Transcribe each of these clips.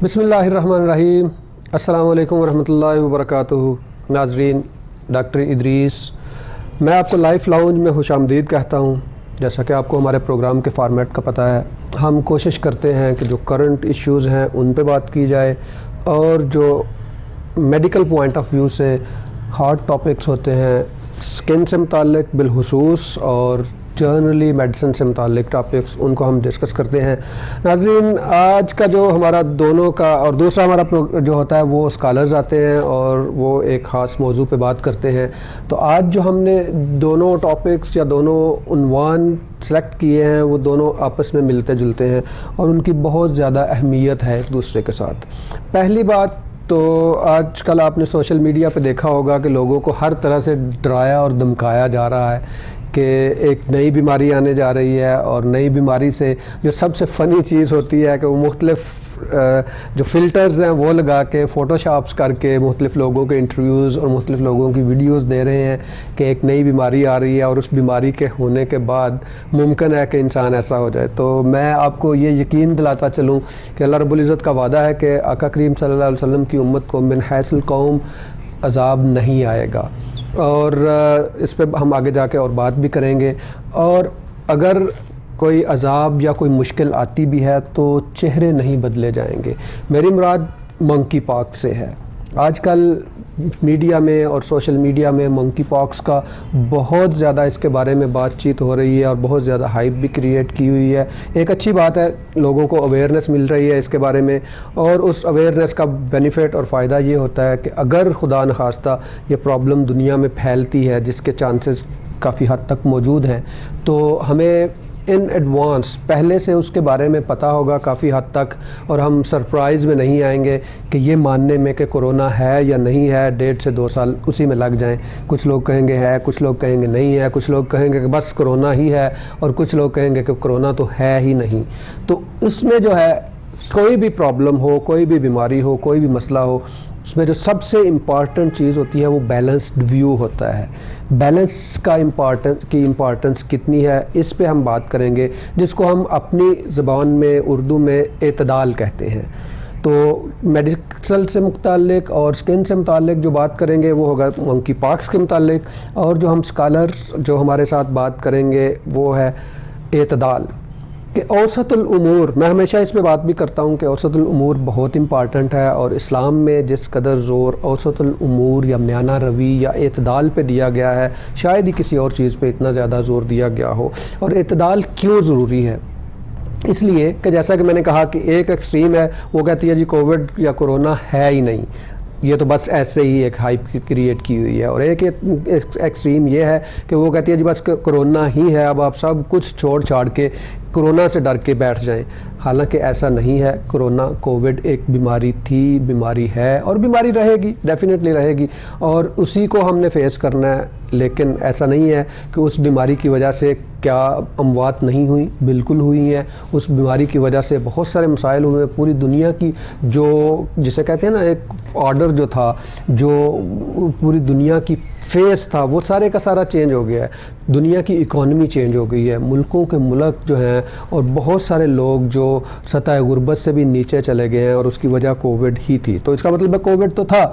بسم اللہ الرحمن الرحیم۔ السلام علیکم ورحمۃ اللہ وبرکاتہ۔ ناظرین، ڈاکٹر ادریس، میں آپ کو لائف لاؤنج میں خوش آمدید کہتا ہوں۔ جیسا کہ آپ کو ہمارے پروگرام کے فارمیٹ کا پتہ ہے، ہم کوشش کرتے ہیں کہ جو کرنٹ ایشوز ہیں ان پہ بات کی جائے، اور جو میڈیکل پوائنٹ آف ویو سے ہارڈ ٹاپکس ہوتے ہیں اسکن سے متعلق بالخصوص، اور جنرلی میڈیسن سے متعلق ٹاپکس، ان کو ہم ڈسکس کرتے ہیں۔ ناظرین، آج کا جو ہمارا دونوں کا اور دوسرا ہمارا جو ہوتا ہے وہ اسکالرز آتے ہیں اور وہ ایک خاص موضوع پہ بات کرتے ہیں۔ تو آج جو ہم نے دونوں ٹاپکس یا دونوں عنوان سلیکٹ کیے ہیں وہ دونوں آپس میں ملتے جلتے ہیں اور ان کی بہت زیادہ اہمیت ہے ایک دوسرے کے ساتھ۔ پہلی بات تو آج کل آپ نے سوشل میڈیا پہ دیکھا ہوگا کہ لوگوں کو ہر طرح سے ڈرایا اور دھمکایا جا رہا ہے کہ ایک نئی بیماری آنے جا رہی ہے، اور نئی بیماری سے جو سب سے فنی چیز ہوتی ہے کہ وہ مختلف جو فلٹرز ہیں وہ لگا کے فوٹو شاپس کر کے مختلف لوگوں کے انٹرویوز اور مختلف لوگوں کی ویڈیوز دے رہے ہیں کہ ایک نئی بیماری آ رہی ہے اور اس بیماری کے ہونے کے بعد ممکن ہے کہ انسان ایسا ہو جائے۔ تو میں آپ کو یہ یقین دلاتا چلوں کہ اللہ رب العزت کا وعدہ ہے کہ آقا کریم صلی اللہ علیہ وسلم کی امت کو من حیث القوم عذاب نہیں آئے گا، اور اس پہ ہم آگے جا کے اور بات بھی کریں گے۔ اور اگر کوئی عذاب یا کوئی مشکل آتی بھی ہے تو چہرے نہیں بدلے جائیں گے۔ میری مراد منکی پاکس سے ہے۔ آج کل میڈیا میں اور سوشل میڈیا میں منکی پاکس کا بہت زیادہ اس کے بارے میں بات چیت ہو رہی ہے اور بہت زیادہ ہائپ بھی کریٹ کی ہوئی ہے۔ ایک اچھی بات ہے، لوگوں کو اویئرنیس مل رہی ہے اس کے بارے میں، اور اس اویئرنیس کا بینیفٹ اور فائدہ یہ ہوتا ہے کہ اگر خدا نخواستہ یہ پرابلم دنیا میں پھیلتی ہے، جس کے چانسز کافی حد تک موجود ہیں، تو ہمیں ان ایڈوانس پہلے سے اس کے بارے میں پتہ ہوگا کافی حد تک، اور ہم سرپرائز میں نہیں آئیں گے کہ یہ ماننے میں کہ کرونا ہے یا نہیں ہے 1.5 سے 2 سال اسی میں لگ جائیں۔ کچھ لوگ کہیں گے ہے، کچھ لوگ کہیں گے نہیں ہے، کچھ لوگ کہیں گے کہ بس کرونا ہی ہے، اور کچھ لوگ کہیں گے کہ کرونا تو ہے ہی نہیں۔ تو اس میں جو ہے کوئی بھی پرابلم ہو، کوئی بھی بیماری ہو، کوئی بھی مسئلہ ہو، اس میں جو سب سے امپارٹنٹ چیز ہوتی ہے وہ بیلنسڈ ویو ہوتا ہے۔ بیلنس کی امپارٹنس کتنی ہے، اس پہ ہم بات کریں گے، جس کو ہم اپنی زبان میں اردو میں اعتدال کہتے ہیں۔ تو میڈیکل سے متعلق اور اسکن سے متعلق جو بات کریں گے وہ ہوگا منکی پاکس کے متعلق، اور جو ہم اسکالرز جو ہمارے ساتھ بات کریں گے وہ ہے اعتدال، کہ اوسط الامور۔ میں ہمیشہ اس میں بات بھی کرتا ہوں کہ اوسط الامور بہت امپارٹنٹ ہے، اور اسلام میں جس قدر زور اوسط الامور یا میانہ روی یا اعتدال پہ دیا گیا ہے، شاید ہی کسی اور چیز پہ اتنا زیادہ زور دیا گیا ہو۔ اور اعتدال کیوں ضروری ہے؟ اس لیے کہ جیسا کہ میں نے کہا کہ ایک ایکسٹریم ہے، وہ کہتی ہے جی کووڈ یا کرونا ہے ہی نہیں، یہ تو بس ایسے ہی ایک ہائپ کریٹ کی ہوئی ہے۔ اور ایک ایکسٹریم یہ ہے کہ وہ کہتی ہے جی بس کرونا ہی ہے، اب آپ سب کچھ چھوڑ چھاڑ کے کرونا سے ڈر کے بیٹھ جائیں۔ حالانکہ ایسا نہیں ہے۔ کرونا کووڈ ایک بیماری تھی، بیماری ہے، اور بیماری رہے گی، ڈیفینیٹلی رہے گی، اور اسی کو ہم نے فیس کرنا ہے۔ لیکن ایسا نہیں ہے کہ اس بیماری کی وجہ سے کیا اموات نہیں ہوئی، بالکل ہوئی ہیں۔ اس بیماری کی وجہ سے بہت سارے مسائل ہوئے۔ پوری دنیا کی جو جسے کہتے ہیں نا ایک آرڈر جو تھا، جو پوری دنیا کی فیس تھا، وہ سارے کا سارا چینج ہو گیا ہے۔ دنیا کی اکانومی چینج ہو گئی ہے، ملکوں کے ملک جو ہیں، اور بہت سارے لوگ جو سطح غربت سے بھی نیچے چلے گئے ہیں، اور اس کی وجہ کووڈ ہی تھی۔ تو اس کا مطلب ہے کووڈ تو تھا۔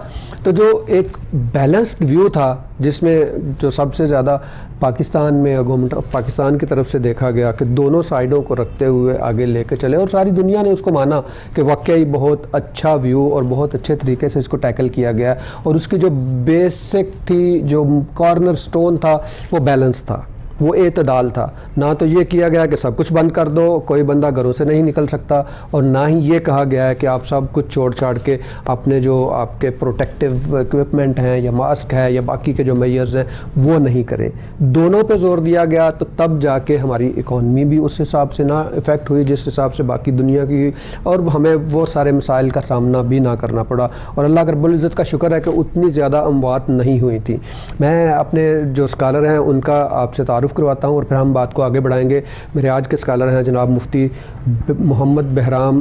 تو جو ایک بیلنسڈ ویو تھا، جس میں جو سب سے زیادہ پاکستان میں اور گورنمنٹ آف پاکستان کی طرف سے دیکھا گیا کہ دونوں سائڈوں کو رکھتے ہوئے آگے لے کے چلے، اور ساری دنیا نے اس کو مانا کہ واقعی بہت اچھا ویو اور بہت اچھے طریقے سے اس کو ٹیکل کیا گیا، اور اس کی جو بیسک تھی، جو کارنر سٹون تھا، وہ بیلنس تھا، وہ اعتدال تھا۔ نہ تو یہ کیا گیا کہ سب کچھ بند کر دو، کوئی بندہ گھروں سے نہیں نکل سکتا، اور نہ ہی یہ کہا گیا ہے کہ آپ سب کچھ چھوڑ چھاڑ کے اپنے جو آپ کے پروٹیکٹیو ایکوپمنٹ ہیں یا ماسک ہے یا باقی کے جو میئرز ہیں وہ نہیں کریں۔ دونوں پہ زور دیا گیا، تو تب جا کے ہماری اکانومی بھی اس حساب سے نہ افیکٹ ہوئی جس حساب سے باقی دنیا کی، اور ہمیں وہ سارے مسائل کا سامنا بھی نہ کرنا پڑا۔ اور اللہ رب العزت کا شکر ہے کہ اتنی زیادہ اموات نہیں ہوئی تھیں۔ میں اپنے جو اسکالر ہیں ان کا آپ سے تعارف کرواتا ہوں، اور پھر ہم بات کو آگے بڑھائیں گے۔ میرے آج کے اسکالر ہیں جناب مفتی محمد بہرام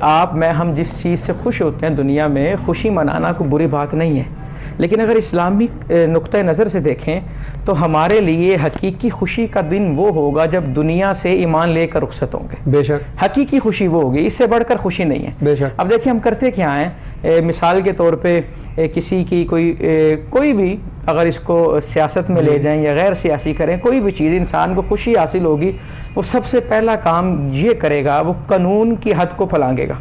آپ میں ہم جس چیز سے خوش ہوتے ہیں دنیا میں، خوشی منانا کوئی بری بات نہیں ہے، لیکن اگر اسلامی نقطہ نظر سے دیکھیں تو ہمارے لیے حقیقی خوشی کا دن وہ ہوگا جب دنیا سے ایمان لے کر رخصت ہوں گے۔ بے شک حقیقی خوشی وہ ہوگی، اس سے بڑھ کر خوشی نہیں ہے۔ بے شک۔ اب دیکھیں ہم کرتے کیا ہیں، مثال کے طور پہ کسی کی کوئی بھی اگر اس کو سیاست میں لے جائیں یا غیر سیاسی کریں، کوئی بھی چیز انسان کو خوشی حاصل ہوگی، وہ سب سے پہلا کام یہ کرے گا، وہ قانون کی حد کو پھلانگے گا۔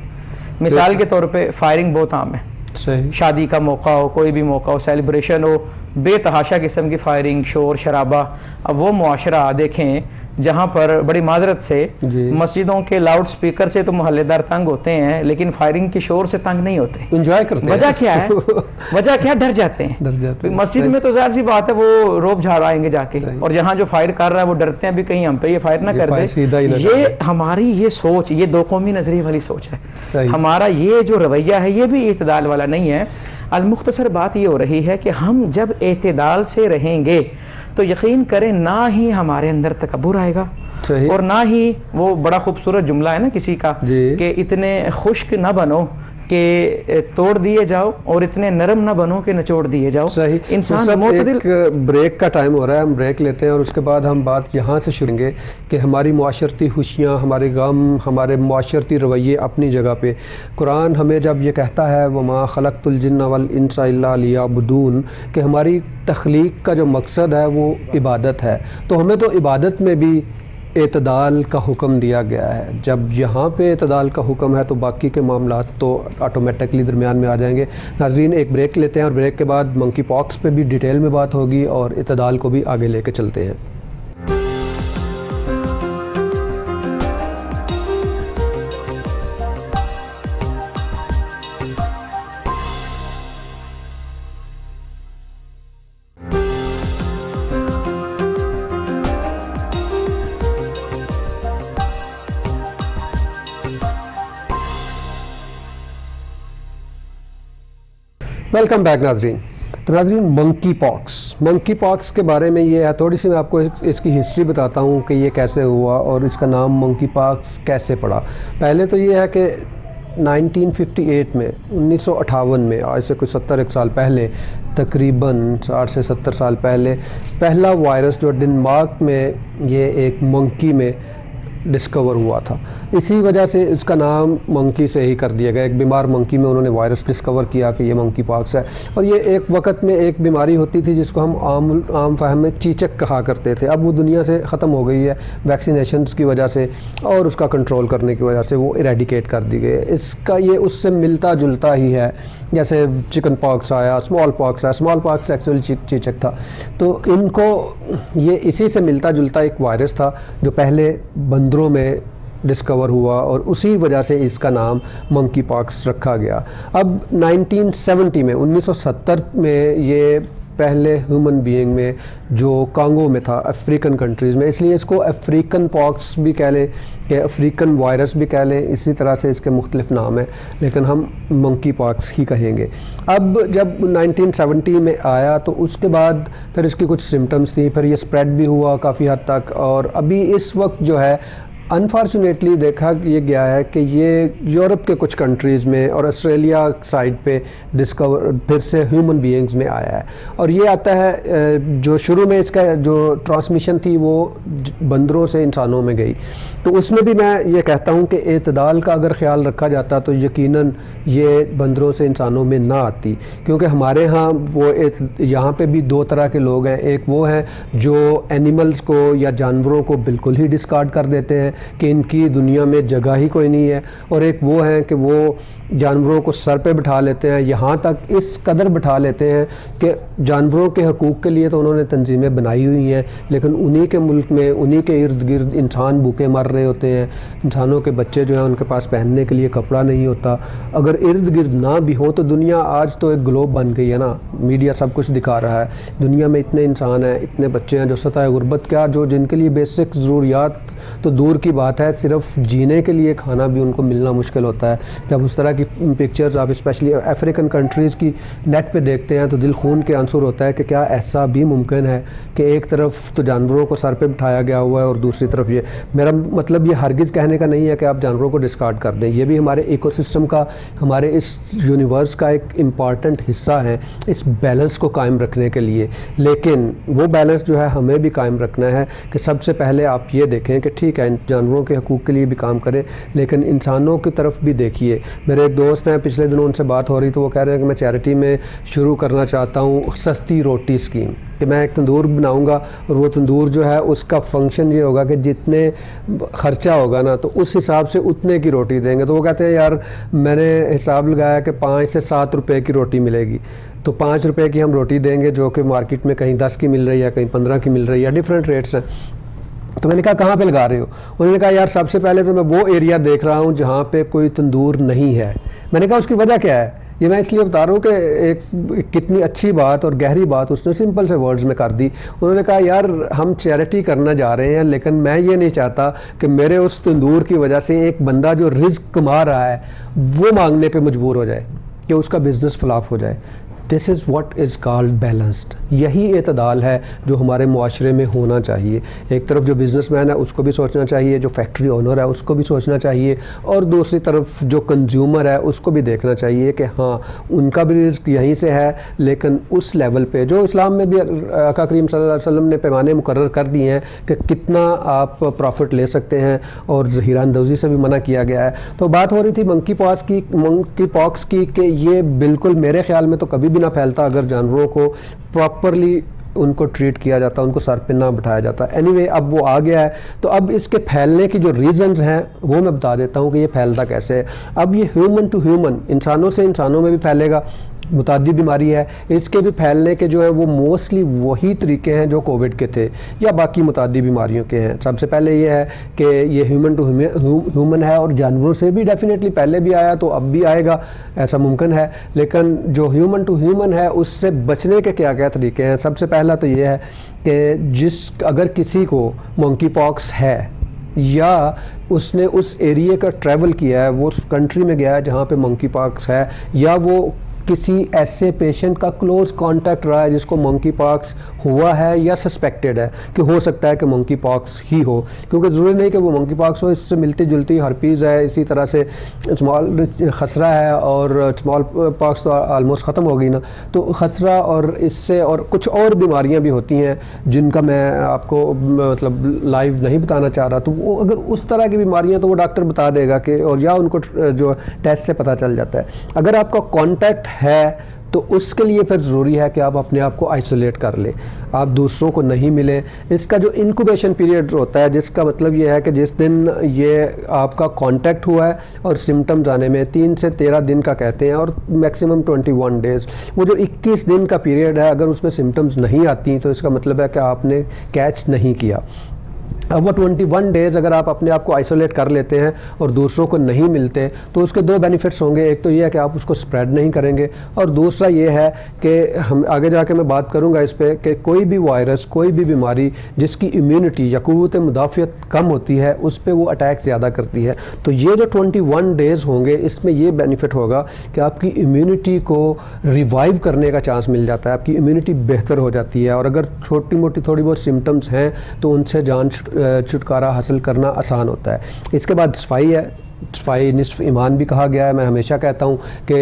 مثال کے طور پہ فائرنگ بہت عام ہے، صحیح، شادی کا موقع ہو، کوئی بھی موقع ہو، سیلیبریشن ہو، بے تحاشا قسم کی فائرنگ، شور شرابہ۔ اب وہ معاشرہ دیکھیں جہاں پر بڑی معذرت سے مسجدوں کے لاؤڈ سپیکر سے تو محلے دار تنگ ہوتے ہیں، لیکن فائرنگ کے شور سے تنگ نہیں ہوتے، انجوائے کرتے ہیں۔ وجہ کیا ہے؟ وجہ کیا؟ ڈر جاتے ہیں۔ مسجد میں تو ظاہر سی بات ہے وہ روب جھاڑ آئیں گے جا کے، اور جہاں جو فائر کر رہا ہے وہ ڈرتے ہیں بھی کہیں ہم پہ یہ فائر نہ کر دے۔ یہ ہماری یہ سوچ، یہ دو قومی نظریے والی سوچ ہے۔ ہمارا یہ جو رویہ ہے یہ بھی اعتدال والا نہیں ہے۔ المختصر بات یہ ہو رہی ہے کہ ہم جب اعتدال سے رہیں گے تو یقین کریں نہ ہی ہمارے اندر تکبر آئے گا، اور نہ ہی وہ بڑا خوبصورت جملہ ہے نا کسی کا کہ اتنے خشک نہ بنو کہ توڑ دیے جاؤ اور اتنے نرم نہ بنو کہ نچوڑ دیے جاؤ۔ انسان معتدل۔ بریک کا ٹائم ہو رہا ہے، ہم بریک لیتے ہیں اور اس کے بعد ہم بات یہاں سے شروع کریں گے کہ ہماری معاشرتی خوشیاں، ہمارے غم، ہمارے معاشرتی رویے اپنی جگہ پہ۔ قرآن ہمیں جب یہ کہتا ہے وَمَا خَلَقْتُ الْجِنَّ وَالْإِنسَ إِلَّا لِيَعْبُدُونَ کہ ہماری تخلیق کا جو مقصد ہے وہ عبادت ہے، تو ہمیں تو عبادت میں بھی اعتدال کا حکم دیا گیا ہے۔ جب یہاں پہ اعتدال کا حکم ہے تو باقی کے معاملات تو آٹومیٹکلی درمیان میں آ جائیں گے۔ ناظرین ایک بریک لیتے ہیں اور بریک کے بعد منکی پاکس پہ بھی ڈیٹیل میں بات ہوگی اور اعتدال کو بھی آگے لے کے چلتے ہیں۔ ویلکم بیک ناظرین۔ تو ناظرین منکی پاکس کے بارے میں یہ ہے، تھوڑی سی میں آپ کو اس کی ہسٹری بتاتا ہوں کہ یہ کیسے ہوا اور اس کا نام منکی پاکس کیسے پڑا۔ پہلے تو یہ ہے کہ 1958 میں 1958 میں آج سے کچھ 70 سال پہلے، تقریباً 60 سے 70 سال پہلے، پہلا وائرس جو ڈنمارک میں یہ ایک منکی میں ڈسکور ہوا تھا۔ اسی وجہ سے اس کا نام منکی سے ہی کر دیا گیا۔ ایک بیمار منکی میں انہوں نے وائرس ڈسکور کیا کہ یہ منکی پاکس ہے، اور یہ ایک وقت میں ایک بیماری ہوتی تھی جس کو ہم عام فہم میں چیچک کہا کرتے تھے۔ اب وہ دنیا سے ختم ہو گئی ہے ویکسینیشنز کی وجہ سے اور اس کا کنٹرول کرنے کی وجہ سے وہ ایریڈیکیٹ کر دی گئی۔ اس کا یہ اس سے ملتا جلتا ہی ہے، جیسے چکن پاکس آیا، اسمال پاکس آیا۔ اسمال پاکس ایکچولی چیچک تھا، تو ان کو یہ اسی سے ملتا جلتا ایک وائرس تھا جو پہلے بندروں میں ڈسکور ہوا اور اسی وجہ سے اس کا نام منکی پاکس رکھا گیا۔ اب 1970 میں یہ پہلے ہیومن بینگ میں جو کانگو میں تھا، افریقن کنٹریز میں، اس لیے اس کو افریقن پاکس بھی کہہ لیں کہ افریقن وائرس بھی کہہ لیں، اسی طرح سے اس کے مختلف نام ہیں، لیکن ہم منکی پاکس ہی کہیں گے۔ اب جب 1970 میں آیا تو اس کے بعد پھر اس کی کچھ سمٹمز تھیں، پھر یہ اسپریڈ بھی ہوا کافی حد تک، اور ابھی اس وقت جو ہے انفارچونیٹلی دیکھا یہ گیا ہے کہ یہ یورپ کے کچھ کنٹریز میں اور آسٹریلیا سائڈ پہ ڈسکور پھر سے ہیومن بینگز میں آیا ہے، اور یہ آتا ہے جو شروع میں اس کا جو ٹرانسمیشن تھی وہ بندروں سے انسانوں میں گئی۔ تو اس میں بھی میں یہ کہتا ہوں کہ اعتدال کا اگر خیال رکھا جاتا تو یقیناً یہ بندروں سے انسانوں میں نہ آتی، کیونکہ ہمارے ہاں وہ یہاں پہ بھی دو طرح کے لوگ ہیں۔ ایک وہ ہیں جو اینیملز کو یا جانوروں کو بالکل ہی ڈسکارڈ کر دیتے ہیں کہ ان کی دنیا میں جگہ ہی کوئی نہیں ہے، اور ایک وہ ہیں کہ وہ جانوروں کو سر پہ بٹھا لیتے ہیں، یہاں تک اس قدر بٹھا لیتے ہیں کہ جانوروں کے حقوق کے لیے تو انہوں نے تنظیمیں بنائی ہوئی ہیں، لیکن انہی کے ملک میں انہی کے ارد گرد انسان بھوکے مر رہے ہوتے ہیں، انسانوں کے بچے جو ہیں ان کے پاس پہننے کے لیے کپڑا نہیں ہوتا۔ اگر ارد گرد نہ بھی ہو تو دنیا آج تو ایک گلوب بن گئی ہے نا، میڈیا سب کچھ دکھا رہا ہے، دنیا میں اتنے انسان ہیں، اتنے بچے ہیں جو سطح غربت کیا جو جن کے لیے بیسک ضروریات تو دور کی بات ہے صرف جینے کے لیے کھانا بھی ان کو ملنا مشکل ہوتا ہے. جب اس طرح کی پکچرز آپ اسپیشلی افریقن کنٹریز کی نیٹ پہ دیکھتے ہیں تو دل خون کے عنصر ہوتا ہے کہ کیا ایسا بھی ممکن ہے کہ ایک طرف تو جانوروں کو سر پہ بٹھایا گیا ہوا ہے اور دوسری طرف یہ. میرا مطلب یہ ہرگز کہنے کا نہیں ہے کہ آپ جانوروں کو ڈسکارڈ کر دیں, یہ بھی ہمارے ایکو سسٹم کا, ہمارے اس یونیورس کا ایک امپارٹنٹ حصہ ہے اس بیلنس کو قائم رکھنے کے لیے. لیکن وہ بیلنس جو ہے ہمیں بھی قائم رکھنا ہے کہ سب سے پہلے آپ یہ دیکھیں کہ ٹھیک ہے جانوروں کے حقوق کے لیے بھی کام کریں لیکن انسانوں کی طرف بھی دیکھیے. میرے ایک دوست ہیں, پچھلے دنوں ان سے بات ہو رہی تو وہ کہہ رہے ہیں کہ میں چیریٹی میں شروع کرنا چاہتا ہوں سستی روٹی اسکیم, کہ میں ایک تندور بناؤں گا اور وہ تندور جو ہے اس کا فنکشن یہ ہوگا کہ جتنے خرچہ ہوگا نا تو اس حساب سے اتنے کی روٹی دیں گے. تو وہ کہتے ہیں یار میں نے حساب لگایا کہ 5 سے 7 روپے کی روٹی ملے گی, تو 5 روپے کی ہم روٹی دیں گے جو کہ مارکیٹ میں کہیں 10 کی مل رہی ہے, کہیں 15 کی مل رہی ہے, ڈفرینٹ ریٹس ہیں. تو میں نے کہا کہاں پہ لگا رہے ہو؟ انہوں نے کہا یار سب سے پہلے تو میں وہ ایریا دیکھ رہا ہوں جہاں پہ کوئی تندور نہیں ہے. میں نے کہا اس کی وجہ کیا ہے؟ یہ میں اس لیے بتا رہا ہوں کہ ایک کتنی اچھی بات اور گہری بات اس نے سمپل سے ورڈز میں کر دی. انہوں نے کہا یار ہم چیریٹی کرنا جا رہے ہیں لیکن میں یہ نہیں چاہتا کہ میرے اس تندور کی وجہ سے ایک بندہ جو رزق کما رہا ہے وہ مانگنے پہ مجبور ہو جائے, کہ اس کا بزنس فلاپ ہو جائے. This is what is called balanced. یہی اعتدال ہے جو ہمارے معاشرے میں ہونا چاہیے. ایک طرف جو بزنس مین ہے اس کو بھی سوچنا چاہیے, جو فیکٹری اونر ہے اس کو بھی سوچنا چاہیے, اور دوسری طرف جو کنزیومر ہے اس کو بھی دیکھنا چاہیے کہ ہاں ان کا بھی رزق یہیں سے ہے لیکن اس لیول پہ جو اسلام میں بھی آقا کریم صلی اللہ علیہ وسلم نے پیمانے مقرر کر دیے ہیں کہ کتنا آپ پروفٹ لے سکتے ہیں, اور ذخیرہ اندوزی سے بھی منع کیا گیا ہے. تو بات ہو رہی تھی منکی پاکس کی کہ یہ بالکل میرے خیال میں تو کبھی بھی نہ پھیلتا اگر جانوروں کو پراپرلی ان کو ٹریٹ کیا جاتا, ان کو سر پہ نہ بٹھایا جاتا. اینی وے اب وہ آ گیا ہے تو اب اس کے پھیلنے کی جو ریزنز ہیں وہ میں بتا دیتا ہوں کہ یہ پھیلتا کیسے ہے. اب یہ ہیومن ٹو ہیومن, انسانوں سے انسانوں میں بھی پھیلے گا. متعدی بیماری ہے, اس کے بھی پھیلنے کے جو ہیں وہ موسٹلی وہی طریقے ہیں جو کووڈ کے تھے یا باقی متعدی بیماریوں کے ہیں. سب سے پہلے یہ ہے کہ یہ ہیومن ٹو ہیومن ہے, اور جانوروں سے بھی ڈیفینیٹلی پہلے بھی آیا تو اب بھی آئے گا, ایسا ممکن ہے. لیکن جو ہیومن ٹو ہیومن ہے اس سے بچنے کے کیا کیا طریقے ہیں؟ سب سے پہلا تو یہ ہے کہ اگر کسی کو منکی پاکس ہے یا اس نے اس ایریے کا ٹریول کیا ہے, وہ اس کنٹری میں گیا ہے جہاں پہ منکی پاکس ہے, یا وہ کسی ایسے پیشنٹ کا کلوز کانٹیکٹ رہا ہے جس کو منکی پاکس ہوا ہے یا سسپیکٹڈ ہے کہ ہو سکتا ہے کہ منکی پاکس ہی ہو, کیونکہ ضروری نہیں کہ وہ منکی پاکس ہو, اس سے ملتی جلتی ہرپیز ہے, اسی طرح سے اسمال خسرہ ہے, اور اسمال پاکس تو آلموسٹ ختم ہو گئی نا, تو خسرہ اور اس سے اور کچھ اور بیماریاں بھی ہوتی ہیں جن کا میں آپ کو مطلب لائیو نہیں بتانا چاہ رہا. تو وہ اگر اس طرح کی بیماریاں تو وہ ڈاکٹر بتا دے گا کہ, اور یا ان کو جو ٹیسٹ سے پتہ چل جاتا ہے. اگر آپ کا کانٹیکٹ ہے تو اس کے لیے پھر ضروری ہے کہ آپ اپنے آپ کو آئسولیٹ کر لیں, آپ دوسروں کو نہیں ملیں. اس کا جو انکوبیشن پیریڈ ہوتا ہے جس کا مطلب یہ ہے کہ جس دن یہ آپ کا کانٹیکٹ ہوا ہے اور سمٹمز آنے میں 3 سے 13 دن کا کہتے ہیں, اور میکسیمم 21 ڈیز, وہ جو 21 دن کا پیریڈ ہے اگر اس میں سمٹمز نہیں آتی تو اس کا مطلب ہے کہ آپ نے کیچ نہیں کیا. اب وہ 21 ڈیز اگر آپ اپنے آپ کو آئسولیٹ کر لیتے ہیں اور دوسروں کو نہیں ملتے تو اس کے 2 بینیفٹس ہوں گے. ایک تو یہ ہے کہ آپ اس کو سپریڈ نہیں کریں گے, اور دوسرا یہ ہے کہ ہم آگے جا کے میں بات کروں گا اس پہ کہ کوئی بھی وائرس, کوئی بھی بیماری جس کی امیونٹی یا قوت مدافعت کم ہوتی ہے اس پہ وہ اٹیک زیادہ کرتی ہے. تو یہ جو 21 ڈیز ہوں گے اس میں یہ بینیفٹ ہوگا کہ آپ کی امیونٹی کو ریوائیو کرنے کا چانس مل جاتا ہے, آپ کی امیونٹی بہتر ہو جاتی ہے, اور اگر چھوٹی موٹی تھوڑی بہت سمٹمز ہیں تو ان سے جان چھٹکارا حاصل کرنا آسان ہوتا ہے. اس کے بعد صفائی ہے, صفائی نصف ایمان بھی کہا گیا ہے. میں ہمیشہ کہتا ہوں کہ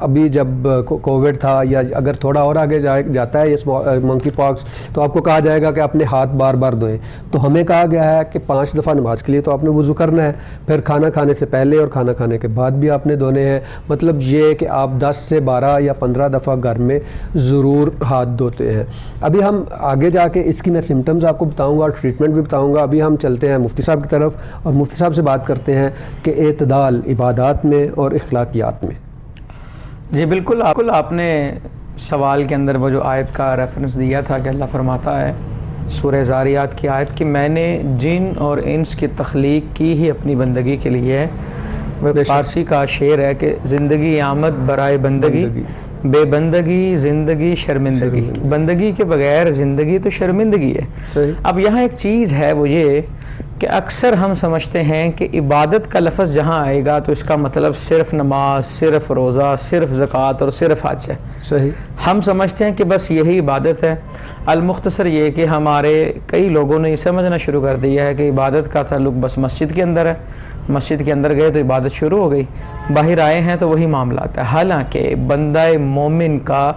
ابھی جب کووڈ تھا یا اگر تھوڑا اور آگے جاتا ہے یہ منکی پاکس تو آپ کو کہا جائے گا کہ اپنے ہاتھ بار بار دھوئیں. تو ہمیں کہا گیا ہے کہ 5 دفعہ نماز کے لیے تو آپ نے وضو کرنا ہے, پھر کھانا کھانے سے پہلے اور کھانا کھانے کے بعد بھی آپ نے دھونے ہیں. مطلب یہ کہ آپ 10 سے 12 یا 15 دفعہ گھر میں ضرور ہاتھ دھوتے ہیں. ابھی ہم آگے جا کے اس کی میں سمٹمز آپ کو بتاؤں گا اور ٹریٹمنٹ بھی بتاؤں گا. ابھی ہم چلتے ہیں مفتی صاحب کی طرف اور مفتی صاحب سے بات کرتے ہیں کہ اعتدال عبادات میں اور اخلاقیات میں. جی بالکل, آپ نے سوال کے اندر وہ جو آیت کا ریفرنس دیا تھا کہ اللہ فرماتا ہے سورہ زاریات کی آیت کہ میں نے جن اور انس کی تخلیق کی ہی اپنی بندگی کے لیے ہے. وہ فارسی کا شعر ہے کہ زندگی آمد برائے بندگی, بے بندگی زندگی شرمندگی, بندگی کے بغیر زندگی تو شرمندگی ہے. اب یہاں ایک چیز ہے وہ یہ کہ اکثر ہم سمجھتے ہیں کہ عبادت کا لفظ جہاں آئے گا تو اس کا مطلب صرف نماز، صرف روزہ، صرف زکوٰۃ اور صرف حج ہے. صحیح. ہم سمجھتے ہیں کہ بس یہی عبادت ہے. المختصر یہ کہ ہمارے کئی لوگوں نے یہ سمجھنا شروع کر دیا ہے کہ عبادت کا تعلق بس مسجد کے اندر ہے، مسجد کے اندر گئے تو عبادت شروع ہو گئی، باہر آئے ہیں تو وہی معاملات ہے. حالانکہ بندہ مومن کا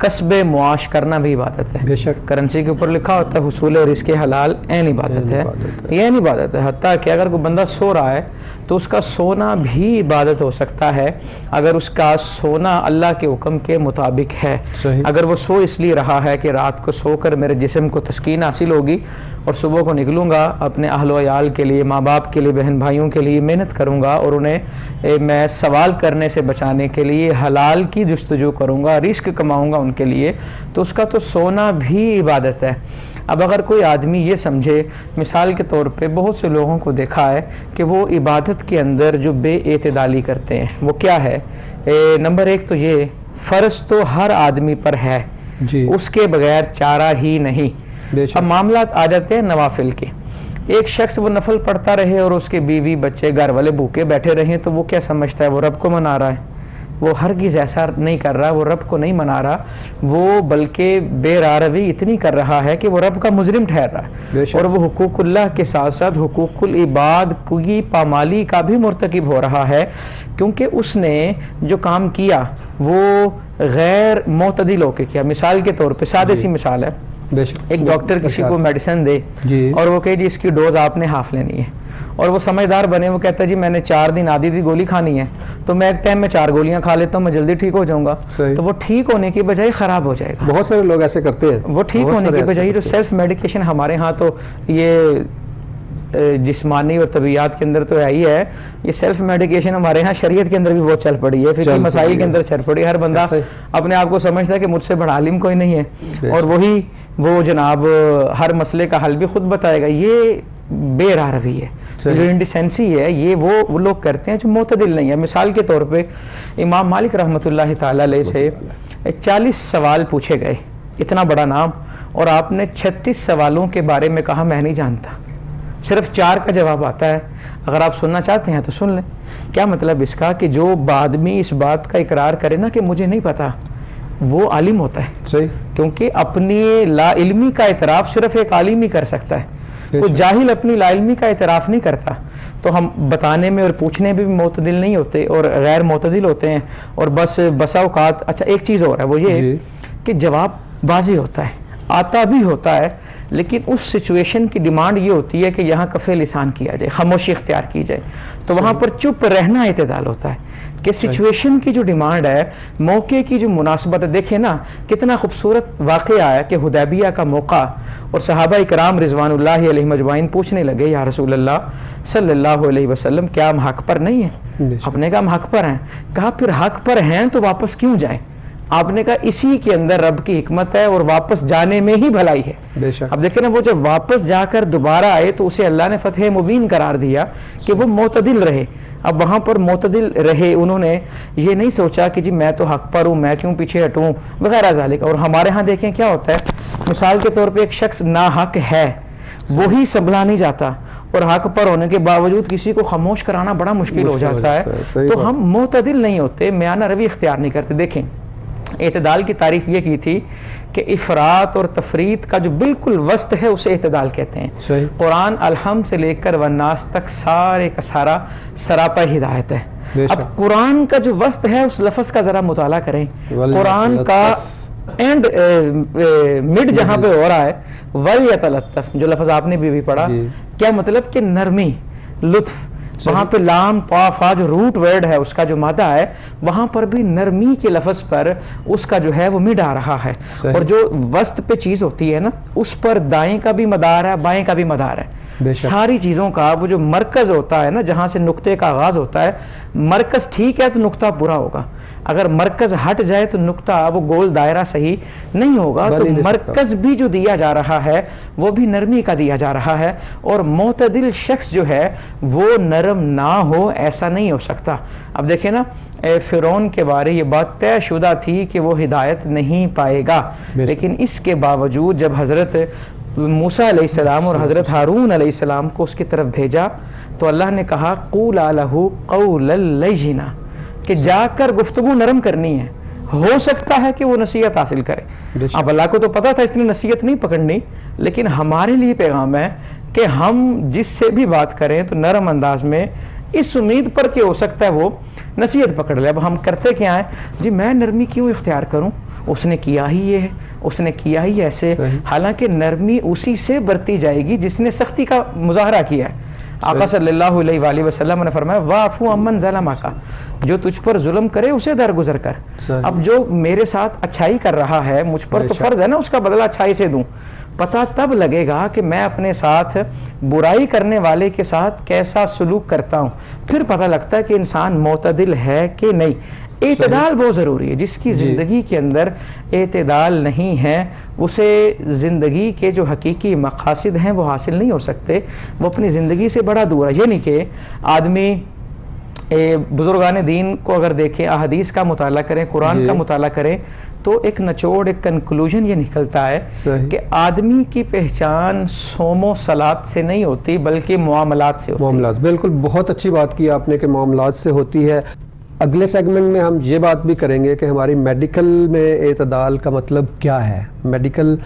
کسب معاش کرنا بھی عبادت ہے. بے شک. کرنسی کے اوپر لکھا ہوتا ہے حصول رزق حلال عین عبادت ہے، یہ عین عبادت ہے. حتیٰ کہ اگر کوئی بندہ سو رہا ہے تو اس کا سونا بھی عبادت ہو سکتا ہے اگر اس کا سونا اللہ کے حکم کے مطابق ہے. صحیح. اگر وہ سو اس لیے رہا ہے کہ رات کو سو کر میرے جسم کو تسکین حاصل ہوگی اور صبح کو نکلوں گا اپنے اہل و عیال کے لیے، ماں باپ کے لیے، بہن بھائیوں کے لیے محنت کروں گا اور انہیں میں سوال کرنے سے بچانے کے لیے حلال کی جستجو کروں گا، رزق کماؤں گا ان کے لیے، تو اس کا تو سونا بھی عبادت ہے. اب اگر کوئی آدمی یہ سمجھے، مثال کے طور پہ بہت سے لوگوں کو دیکھا ہے کہ وہ عبادت کے اندر جو بے اعتدالی کرتے ہیں وہ کیا ہے؟ نمبر ایک تو یہ فرض تو ہر آدمی پر ہے جی. اس کے بغیر چارہ ہی نہیں. اب معاملات آ جاتے ہیں نوافل کے. ایک شخص وہ نفل پڑھتا رہے اور اس کے بیوی بچے گھر والے بھوکے بیٹھے رہے تو وہ کیا سمجھتا ہے؟ وہ رب کو منا رہا ہے. وہ ہرگز ایسا نہیں کر رہا، وہ رب کو نہیں منا رہا، وہ بلکہ بے راروی اتنی کر رہا ہے کہ وہ رب کا مجرم ٹھہر رہا ہے اور وہ حقوق اللہ کے ساتھ ساتھ حقوق العباد کی پامالی کا بھی مرتکب ہو رہا ہے، کیونکہ اس نے جو کام کیا وہ غیر معتدل ہو کے کیا. مثال کے طور پہ سادہ سی مثال ہے، ایک ڈاکٹر کسی کو میڈیسن دے اور وہ کہے جی اس کی ڈوز آپ نے ہاف لینی ہے، اور وہ سمجھدار بنے، وہ کہتا ہے جی میں نے 4 دن آدھی دی گولی کھانی ہے تو میں ایک ٹائم میں 4 گولیاں کھا لیتا ہوں، میں جلدی ٹھیک ہو جاؤں گا. تو وہ ٹھیک ہونے کی بجائے خراب ہو جائے گا. بہت سارے لوگ ایسے کرتے ہیں. وہ ٹھیک ہونے کی بجائے جو سیلف میڈیکیشن ہمارے ہاں تو یہ جسمانی اور طبیعیات کے اندر تو ہے ہی ہے، یہ سیلف میڈیکیشن ہمارے ہاں شریعت کے اندر بھی بہت چل پڑی ہے، فقہی مسائل کے اندر چل پڑی ہے. ہر بندہ اپنے آپ کو سمجھتا ہے کہ مجھ سے بڑا عالم کوئی نہیں ہے اور وہی وہ جناب ہر مسئلے کا حل بھی خود بتائے گا. یہ بے راہ روی ہے، جو انڈیسینسی ہے، یہ وہ لوگ کرتے ہیں جو معتدل نہیں ہے. مثال کے طور پہ امام مالک رحمۃ اللہ تعالی علیہ سے 40 سوال پوچھے گئے، اتنا بڑا نام، اور آپ نے 36 سوالوں کے بارے میں کہا میں نہیں جانتا، صرف 4 کا جواب آتا ہے. اگر آپ سننا چاہتے ہیں تو سن لیں. کیا مطلب اس کا؟ کہ جو آدمی اس بات کا اقرار کرے نا کہ مجھے نہیں پتا، وہ عالم ہوتا ہے. صحیح. کیونکہ اپنی لا علمی کا اعتراف صرف ایک عالم ہی کر سکتا ہے، کوئی جاہل اپنی لا علمی کا اعتراف نہیں کرتا. تو ہم بتانے میں اور پوچھنے میں بھی معتدل نہیں ہوتے اور غیر معتدل ہوتے ہیں. اور بسا اوقات اچھا ایک چیز اور ہے، وہ یہ کہ جواب واضح ہوتا ہے، آتا بھی ہوتا ہے، لیکن اس سچویشن کی ڈیمانڈ یہ ہوتی ہے کہ یہاں کف لسان کیا جائے، خاموشی اختیار کی جائے. تو وہاں پر چپ رہنا اعتدال ہوتا ہے کہ سچویشن کی جو ڈیمانڈ ہے، موقع کی جو مناسبت ہے. دیکھیں نا کتنا خوبصورت واقعہ ہے کہ حدیبیہ کا موقع، اور صحابہ اکرام رضوان اللہ علیہم اجمعین پوچھنے لگے یا رسول اللہ صلی اللہ علیہ وسلم کیا ہم حق پر نہیں ہیں؟ آپ نے کہا ہم حق پر ہیں. کہا پھر حق پر ہیں تو واپس کیوں جائیں؟ آپ نے کہا اسی کے اندر رب کی حکمت ہے اور واپس جانے میں ہی بھلائی ہے. اب دیکھیں نا وہ جب واپس جا کر دوبارہ آئے تو اسے اللہ نے فتح مبین قرار دیا کہ وہ معتدل رہے. اب وہاں پر معتدل رہے، انہوں نے یہ نہیں سوچا کہ جی میں تو حق پر ہوں، میں کیوں پیچھے ہٹوں وغیرہ ذالک. اور ہمارے ہاں دیکھیں کیا ہوتا ہے، مثال کے طور پہ ایک شخص ناحق ہے، وہی سنبھلا نہیں جاتا اور حق پر ہونے کے باوجود کسی کو خاموش کرانا بڑا مشکل ہو جاتا ہے. تو ہم معتدل نہیں ہوتے، میانہ روی اختیار نہیں کرتے. دیکھیں اعتدال کی تعریف یہ کی تھی کہ افراط اور تفریط کا جو بالکل وسط ہے اسے اعتدال کہتے ہیں. قرآن الحمد سے لے کر والناس تک سارے کا سارا سراپا ہدایت ہے. اب قرآن کا جو وسط ہے اس لفظ کا ذرا مطالعہ کریں. قرآن کا اینڈ مڈ جہاں پہ ہو رہا ہے وَلْيَتَلَطَّفْ، جو لفظ آپ نے بھی پڑھا، کیا مطلب کہ نرمی، لطف. وہاں پہ لام طافا جو روٹ ورڈ ہے اس کا جو مادہ ہے وہاں پر بھی نرمی کے لفظ پر اس کا جو ہے وہ مڈ آ رہا ہے. اور جو وسط پہ چیز ہوتی ہے نا اس پر دائیں کا بھی مدار ہے، بائیں کا بھی مدار ہے. ساری چیزوں کا وہ جو مرکز ہوتا ہے نا، جہاں سے نقطے کا آغاز ہوتا ہے، مرکز ٹھیک ہے تو نقطہ پورا ہوگا. اگر مرکز ہٹ جائے تو نقطہ وہ گول دائرہ صحیح نہیں ہوگا. تو مرکز بھی جو دیا جا رہا ہے وہ بھی نرمی کا دیا جا رہا ہے. اور معتدل شخص جو ہے وہ نرم نہ ہو ایسا نہیں ہو سکتا. اب دیکھیں نا فرعون کے بارے یہ بات طے شدہ تھی کہ وہ ہدایت نہیں پائے گا، لیکن اس کے باوجود جب حضرت موسیٰ علیہ السلام اور حضرت ہارون علیہ السلام کو اس کی طرف بھیجا تو اللہ نے کہا قولا لہ قولا لینا، کہ جا کر گفتگو نرم کرنی ہے، ہو سکتا ہے کہ وہ نصیحت حاصل کرے۔ اب اللہ کو تو پتا تھا اس نے نصیحت نہیں پکڑنی، لیکن ہمارے لیے پیغام ہے کہ ہم جس سے بھی بات کریں تو نرم انداز میں، اس امید پر کہ ہو سکتا ہے وہ نصیحت پکڑ لے۔ اب ہم کرتے کیا ہیں جی، میں نرمی کیوں اختیار کروں، اس نے کیا ہی یہ ہے، اس نے کیا ہی ایسے، حالانکہ نرمی اسی سے برتی جائے گی جس نے سختی کا مظاہرہ کیا ہے۔ آقا صلی اللہ علیہ وآلہ وسلم نے فرمایا وَاعْفُ عَمَّنْ ظَلَمَكَ، جو تجھ پر ظلم کرے اسے درگزر کر۔ اب جو میرے ساتھ اچھائی کر رہا ہے، مجھ پر تو فرض ہے نا اس کا بدلہ اچھائی سے دوں۔ پتہ تب لگے گا کہ میں اپنے ساتھ برائی کرنے والے کے ساتھ کیسا سلوک کرتا ہوں، پھر پتہ لگتا ہے کہ انسان معتدل ہے کہ نہیں۔ اعتدال بہت ضروری ہے، جس کی زندگی کے اندر اعتدال نہیں ہے اسے زندگی کے جو حقیقی مقاصد ہیں وہ حاصل نہیں ہو سکتے، وہ اپنی زندگی سے بڑا دور ہے۔ یہ نہیں کہ آدمی بزرگان دین کو اگر دیکھیں، احادیث کا مطالعہ کریں، قرآن کا مطالعہ کریں، تو ایک نچوڑ، ایک کنکلوژن یہ نکلتا ہے کہ آدمی کی پہچان صوم و صلاۃ سے نہیں ہوتی بلکہ معاملات سے ہوتی ہے۔ معاملات، بالکل بہت اچھی بات کی آپ نے کہ معاملات سے ہوتی ہے۔ اگلے سیگمنٹ میں ہم یہ بات بھی کریں گے کہ ہماری میڈیکل میں اعتدال کا مطلب کیا ہے۔ میڈیکل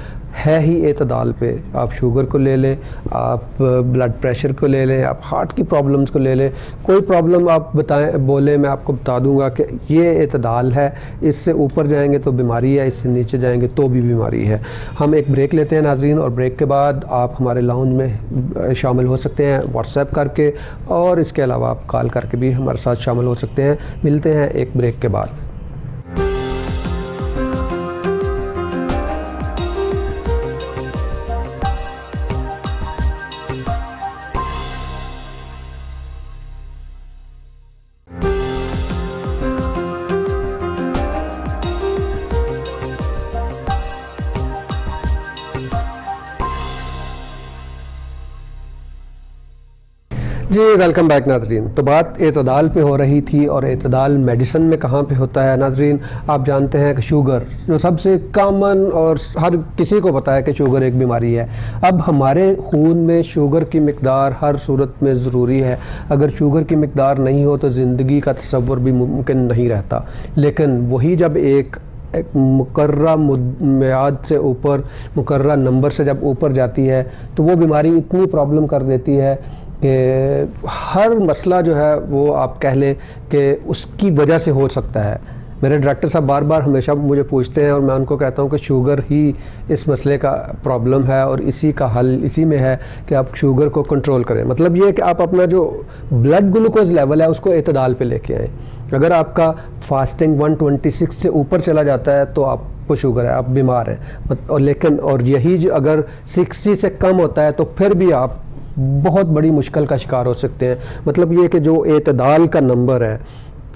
ہے ہی اعتدال پہ، آپ شوگر کو لے لیں، آپ بلڈ پریشر کو لے لیں، آپ ہارٹ کی پرابلمز کو لے لیں، کوئی پرابلم آپ بتائیں بولیں، میں آپ کو بتا دوں گا کہ یہ اعتدال ہے۔ اس سے اوپر جائیں گے تو بیماری ہے، اس سے نیچے جائیں گے تو بھی بیماری ہے۔ ہم ایک بریک لیتے ہیں ناظرین، اور بریک کے بعد آپ ہمارے لاؤنج میں شامل ہو سکتے ہیں واٹس ایپ کر کے، اور اس کے علاوہ آپ کال کر کے بھی ہمارے ساتھ شامل ہو سکتے ہیں۔ ملتے ہیں ایک بریک کے بعد۔ جی ویلکم بیک ناظرین۔ تو بات اعتدال پہ ہو رہی تھی، اور اعتدال میڈیسن میں کہاں پہ ہوتا ہے ناظرین؟ آپ جانتے ہیں کہ شوگر جو سب سے کامن اور ہر کسی کو پتہ ہے کہ شوگر ایک بیماری ہے۔ اب ہمارے خون میں شوگر کی مقدار ہر صورت میں ضروری ہے۔ اگر شوگر کی مقدار نہیں ہو تو زندگی کا تصور بھی ممکن نہیں رہتا، لیکن وہی جب ایک مقررہ میعاد سے اوپر، مقررہ نمبر سے جب اوپر جاتی ہے تو وہ بیماری اتنی پرابلم کر دیتی ہے کہ ہر مسئلہ جو ہے وہ آپ کہہ لیں کہ اس کی وجہ سے ہو سکتا ہے۔ میرے ڈاکٹر صاحب بار بار ہمیشہ مجھے پوچھتے ہیں، اور میں ان کو کہتا ہوں کہ شوگر ہی اس مسئلے کا پرابلم ہے، اور اسی کا حل اسی میں ہے کہ آپ شوگر کو کنٹرول کریں۔ مطلب یہ کہ آپ اپنا جو بلڈ گلوکوز لیول ہے اس کو اعتدال پہ لے کے آئیں۔ اگر آپ کا فاسٹنگ 126 سے اوپر چلا جاتا ہے تو آپ کو شوگر ہے، آپ بیمار ہیں۔ اور یہی جو اگر 60 سے کم ہوتا ہے تو پھر بھی آپ بہت بڑی مشکل کا شکار ہو سکتے ہیں۔ مطلب یہ کہ جو اعتدال کا نمبر ہے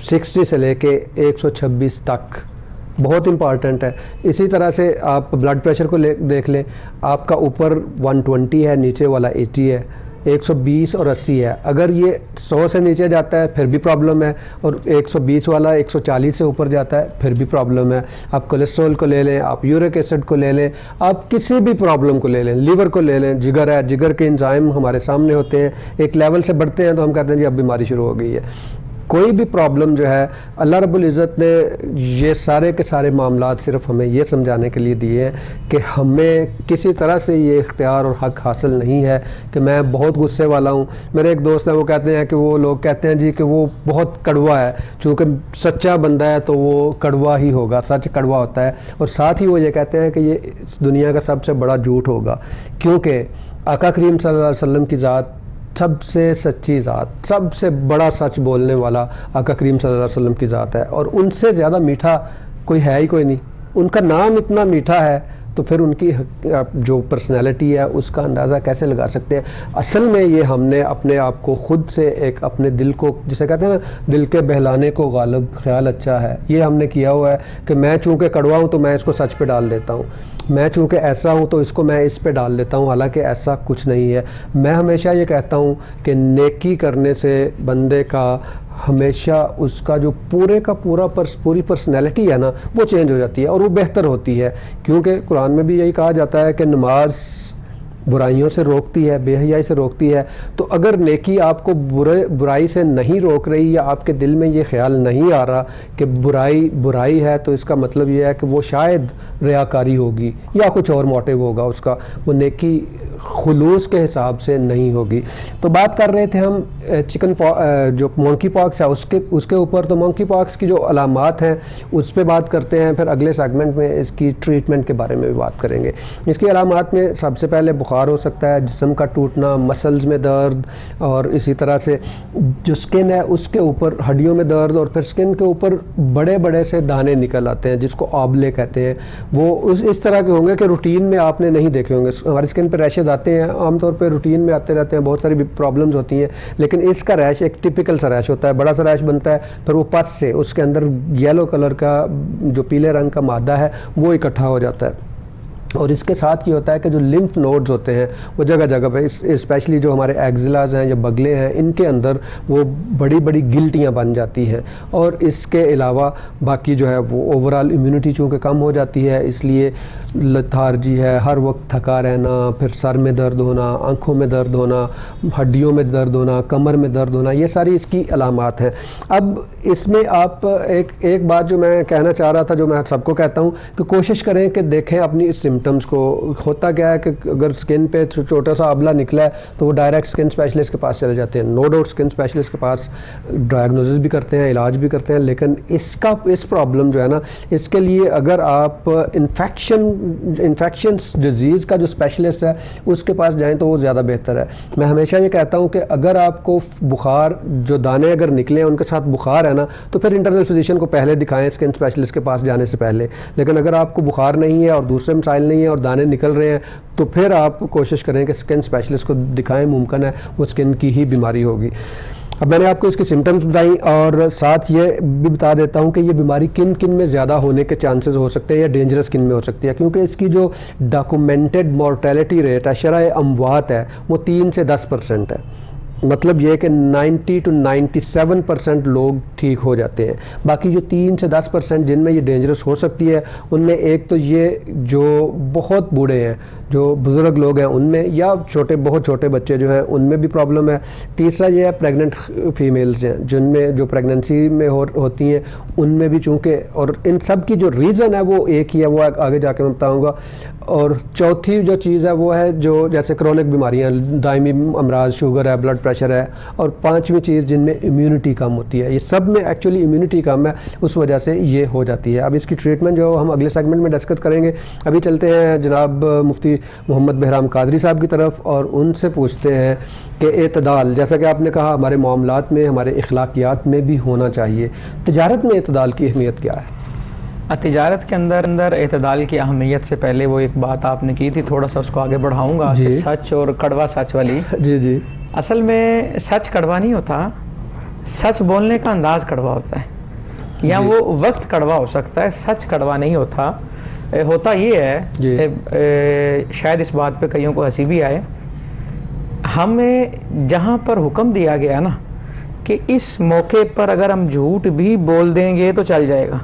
60 سے لے کے 126 تک بہت امپارٹنٹ ہے۔ اسی طرح سے آپ بلڈ پریشر کو دیکھ لیں، آپ کا اوپر 120 ہے، نیچے والا 80 ہے، 120 اور 80 ہے۔ اگر یہ 100 سے نیچے جاتا ہے پھر بھی پرابلم ہے، اور 120 والا 140 سے اوپر جاتا ہے پھر بھی پرابلم ہے۔ آپ کولیسٹرول کو لے لیں، آپ یورک ایسڈ کو لے لیں، آپ کسی بھی پرابلم کو لے لیں، لیور کو لے لیں، جگر ہے، جگر کے انزائم ہمارے سامنے ہوتے ہیں، ایک لیول سے بڑھتے ہیں تو ہم کہتے ہیں جی اب بیماری شروع ہو گئی ہے۔ کوئی بھی پرابلم جو ہے، اللہ رب العزت نے یہ سارے کے سارے معاملات صرف ہمیں یہ سمجھانے کے لیے دیے ہیں کہ ہمیں کسی طرح سے یہ اختیار اور حق حاصل نہیں ہے کہ میں بہت غصے والا ہوں۔ میرے ایک دوست ہیں، وہ کہتے ہیں کہ وہ لوگ کہتے ہیں جی کہ وہ بہت کڑوا ہے، چونکہ سچا بندہ ہے تو وہ کڑوا ہی ہوگا، سچ کڑوا ہوتا ہے، اور ساتھ ہی وہ یہ کہتے ہیں کہ یہ اس دنیا کا سب سے بڑا جھوٹ ہوگا، کیونکہ آقا کریم صلی اللہ علیہ وسلم کی ذات سب سے سچی ذات، سب سے بڑا سچ بولنے والا آقا کریم صلی اللہ علیہ وسلم کی ذات ہے، اور ان سے زیادہ میٹھا کوئی ہے ہی کوئی نہیں۔ ان کا نام اتنا میٹھا ہے تو پھر ان کی جو پرسنالٹی ہے اس کا اندازہ کیسے لگا سکتے ہیں؟ اصل میں یہ ہم نے اپنے آپ کو خود سے ایک اپنے دل کو، جسے کہتے ہیں نا دل کے بہلانے کو غالب خیال اچھا ہے، یہ ہم نے کیا ہوا ہے کہ میں چونکہ کڑوا ہوں تو میں اس کو سچ پہ ڈال دیتا ہوں، میں چونکہ ایسا ہوں تو اس کو میں اس پہ ڈال دیتا ہوں، حالانکہ ایسا کچھ نہیں ہے۔ میں ہمیشہ یہ کہتا ہوں کہ نیکی کرنے سے بندے کا ہمیشہ اس کا جو پورے کا پوری پرسنالٹی ہے نا وہ چینج ہو جاتی ہے اور وہ بہتر ہوتی ہے، کیونکہ قرآن میں بھی یہی کہا جاتا ہے کہ نماز برائیوں سے روکتی ہے، بے حیائی سے روکتی ہے. تو اگر نیکی آپ کو برائی سے نہیں روک رہی یا آپ کے دل میں یہ خیال نہیں آ رہا کہ برائی ہے، تو اس کا مطلب یہ ہے کہ وہ شاید ریاکاری ہوگی یا کچھ اور موٹیو ہوگا اس کا، وہ نیکی خلوص کے حساب سے نہیں ہوگی. تو بات کر رہے تھے ہم جو مونکی پاکس ہے اس کے اوپر. تو مونکی پاکس کی جو علامات ہیں اس پہ بات کرتے ہیں، پھر اگلے سیگمنٹ میں اس کی ٹریٹمنٹ کے بارے میں بھی بات کریں گے. اس کی علامات میں سب سے پہلے بخار ہو سکتا ہے، جسم کا ٹوٹنا، مسلز میں درد، اور اسی طرح سے جو سکن ہے اس کے اوپر ہڈیوں میں درد، اور پھر سکن کے اوپر بڑے بڑے سے دانے نکل آتے ہیں جس کو آبلے کہتے ہیں. وہ اس طرح کے ہوں گے کہ روٹین میں آپ نے نہیں دیکھے ہوں گے. ہماری سکن پہ ریشز آتے ہیں عام طور پہ، روٹین میں آتے رہتے ہیں، بہت ساری پرابلمز ہوتی ہیں، لیکن اس کا ریش ایک ٹپیکل سا ریش ہوتا ہے، بڑا سا ریش بنتا ہے، پھر وہ پس سے اس کے اندر یلو کلر کا جو پیلے رنگ کا مادہ ہے وہ اکٹھا ہو جاتا ہے. اور اس کے ساتھ یہ ہوتا ہے کہ جو لمف نوڈز ہوتے ہیں وہ جگہ جگہ پہ، اسپیشلی جو ہمارے ایگزلاز ہیں یا بگلے ہیں، ان کے اندر وہ بڑی بڑی گلٹیاں بن جاتی ہیں. اور اس کے علاوہ باقی جو ہے وہ اوورال امیونٹی چونکہ کم ہو جاتی ہے، اس لیے لتھارجی ہے، ہر وقت تھکا رہنا، پھر سر میں درد ہونا، آنکھوں میں درد ہونا، ہڈیوں میں درد ہونا، کمر میں درد ہونا، یہ ساری اس کی علامات ہیں. اب اس میں آپ ایک بات جو میں کہنا چاہ رہا تھا، جو میں سب کو کہتا ہوں کہ کوشش کریں کہ دیکھیں اپنی سمٹمز کو. ہوتا کیا ہے کہ اگر سکن پہ چھوٹا سا آبلہ نکلا ہے تو وہ ڈائریکٹ سکن اسپیشلسٹ کے پاس چلے جاتے ہیں. نو ڈاؤٹ سکن اسپیشلسٹ کے پاس ڈائگنوسس بھی کرتے ہیں، علاج بھی کرتے ہیں، لیکن اس پرابلم جو ہے نا، اس کے لیے اگر آپ انفیکشنس ڈیزیز کا جو اسپیشلسٹ ہے اس کے پاس جائیں تو وہ زیادہ بہتر ہے. میں ہمیشہ یہ کہتا ہوں کہ اگر آپ کو بخار، جو دانے اگر نکلے ہیں ان کے ساتھ بخار ہے نا، تو پھر انٹرنل فزیشین کو پہلے دکھائیں اسکن اسپیشلسٹ کے پاس جانے سے پہلے. لیکن اگر آپ کو بخار نہیں ہے اور دوسرے مسائل نہیں ہیں اور دانے نکل رہے ہیں تو پھر آپ کوشش کریں کہ اسکن اسپیشلسٹ کو دکھائیں. ممکن ہے وہ اسکن کی ہی بیماری ہوگی. اب میں نے آپ کو اس کی سمٹمز بتائیں اور ساتھ یہ بھی بتا دیتا ہوں کہ یہ بیماری کن میں زیادہ ہونے کے چانسز ہو سکتے ہیں یا ڈینجرس کن میں ہو سکتی ہے، کیونکہ اس کی جو ڈاکومنٹڈ مورٹیلٹی ریٹ ہے، شرح اموات ہے، وہ 3 سے 10% ہے. مطلب یہ کہ 90 to 97% لوگ ٹھیک ہو جاتے ہیں. باقی جو 3 سے 10% جن میں یہ ڈینجرس ہو سکتی ہے، ان میں ایک تو یہ جو بہت بوڑھے ہیں، جو بزرگ لوگ ہیں ان میں، یا بہت چھوٹے بچے جو ہیں ان میں بھی پرابلم ہے. تیسرا یہ ہے پریگننٹ فیمیلز ہیں، جن میں جو پریگننسی میں ہوتی ہیں ان میں بھی، چونکہ اور ان سب کی جو ریزن ہے وہ ایک ہی ہے، وہ آگے جا کے میں بتاؤں گا. اور چوتھی جو چیز ہے وہ ہے جو جیسے کرونک بیماریاں، دائمی امراض، شوگر ہے، بلڈ پریشر ہے. اور پانچویں چیز جن میں امیونٹی کم ہوتی ہے. یہ سب میں ایکچولی امیونٹی کم ہے، اس وجہ سے یہ ہو جاتی ہے. اب اس کی ٹریٹمنٹ جو ہم اگلے سیگمنٹ میں ڈسکس کریں گے. ابھی چلتے ہیں جناب مفتی محمد بہرام قادری صاحب کی طرف اور ان سے پوچھتے ہیں کہ اعتدال، جیسا کہ آپ نے کہا ہمارے معاملات میں، ہمارے اخلاقیات میں بھی ہونا چاہیے. تجارت میں اعتدال کی اہمیت کیا ہے؟ تجارت کے اندر اعتدال کی اہمیت سے پہلے وہ ایک بات آپ نے کی تھی، تھوڑا سا اس کو آگے بڑھاؤں گا. کہ سچ اور کڑوا سچ والی. جی. اصل میں سچ کڑوا نہیں ہوتا، سچ بولنے کا انداز کڑوا ہوتا ہے، یا وہ وقت کڑوا ہو سکتا ہے، سچ کڑوا نہیں ہوتا. ہوتا یہ ہے، شاید اس بات پہ کئیوں کو ہنسی بھی آئے، ہمیں جہاں پر حکم دیا گیا نا کہ اس موقع پر اگر ہم جھوٹ بھی بول دیں گے تو چل جائے گا،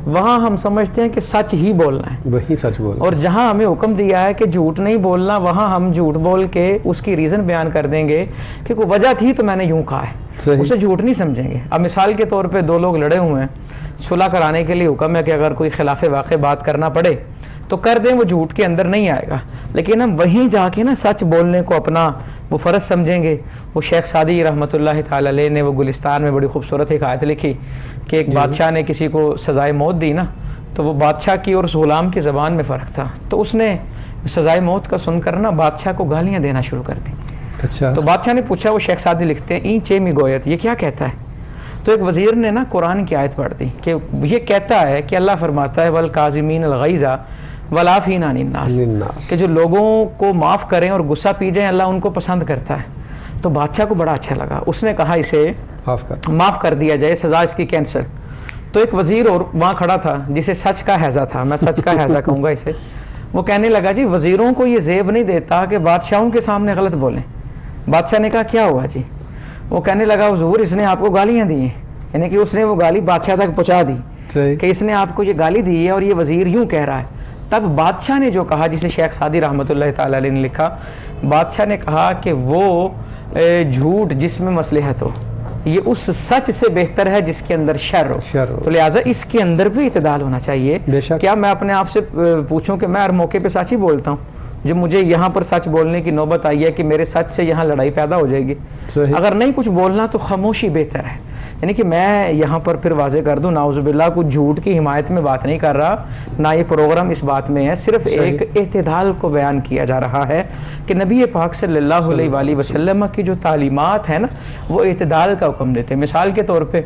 وہاں ہم سمجھتے ہیں کہ سچ ہی بولنا ہے، وہی سچ بولنا. اور جہاں ہمیں حکم دیا ہے کہ جھوٹ نہیں بولنا، وہاں ہم جھوٹ بول کے اس کی ریزن بیان کر دیں گے کہ کوئی وجہ تھی تو میں نے یوں کہا ہے، اسے جھوٹ نہیں سمجھیں گے. اب مثال کے طور پہ 2 لوگ لڑے ہوئے ہیں، صلح کرانے کے لیے حکم ہے کہ اگر کوئی خلاف واقع بات کرنا پڑے تو کر دیں، وہ جھوٹ کے اندر نہیں آئے گا. لیکن ہم وہیں جا کے نا سچ بولنے کو اپنا وہ فرض سمجھیں گے. وہ شیخ سعدی رحمۃ اللہ تعالی علیہ نے وہ گلستان میں بڑی خوبصورت ایک آیت لکھی کہ ایک بادشاہ نے کسی کو سزائے موت دی نا، تو وہ بادشاہ کی اور اس غلام کی زبان میں فرق تھا، تو اس نے سزائے موت کا سن کر نا بادشاہ کو گالیاں دینا شروع کر دی. اچھا. تو بادشاہ نے پوچھا، وہ شیخ سعدی لکھتے ہیں، این چے می گویت، یہ کیا کہتا ہے؟ تو ایک وزیر نے نا قرآن کی آیت پڑھ دی کہ یہ کہتا ہے کہ اللہ فرماتا ہے والکاظمین الغیظ والعافین عن الناس، کہ جو لوگوں کو معاف کریں اور غصہ پی جائیں اللہ ان کو پسند کرتا ہے. تو بادشاہ کو بڑا اچھا لگا، اس نے کہا اسے معاف کر دیا جائے، سزا اس کی کینسل. تو ایک وزیر اور وہاں کھڑا تھا جسے سچ کا ہیضہ تھا، میں سچ کا ہیضہ کہوں گا اسے، وہ کہنے لگا جی وزیروں کو یہ زیب نہیں دیتا کہ بادشاہوں کے سامنے غلط بولیں. بادشاہ نے کہا کیا ہوا جی؟ وہ کہنے لگا حضور اس نے آپ کو گالیاں دی ہیں، یعنی کہ اس نے وہ گالی بادشاہ تک پہنچا دی کہ اس نے آپ کو یہ گالی دی ہے اور یہ وزیر یوں کہہ رہا ہے. تب بادشاہ نے جو کہا، جسے شیخ سعدی رحمۃ اللہ تعالی علیہ نے لکھا، بادشاہ نے کہا کہ وہ جھوٹ جس میں مصلحت ہو یہ اس سچ سے بہتر ہے جس کے اندر شر ہو، تو لہٰذا اس کے اندر بھی اعتدال ہونا چاہیے۔ کیا میں اپنے آپ سے پوچھوں کہ میں ہر موقع پہ سچ ہی بولتا ہوں؟ جب مجھے یہاں پر سچ بولنے کی نوبت آئی ہے کہ میرے سچ سے یہاں لڑائی پیدا ہو جائے گی، اگر نہیں کچھ بولنا تو خاموشی بہتر ہے۔ یعنی کہ میں یہاں پر پھر واضح کر دوں، نعوذ باللہ کچھ جھوٹ کی حمایت میں بات نہیں کر رہا، نہ یہ پروگرام اس بات میں ہے، صرف ایک اعتدال کو بیان کیا جا رہا ہے کہ نبی پاک صلی اللہ علیہ وآلہ وسلم کی جو تعلیمات ہیں نا وہ اعتدال کا حکم دیتے ہیں۔ مثال کے طور پہ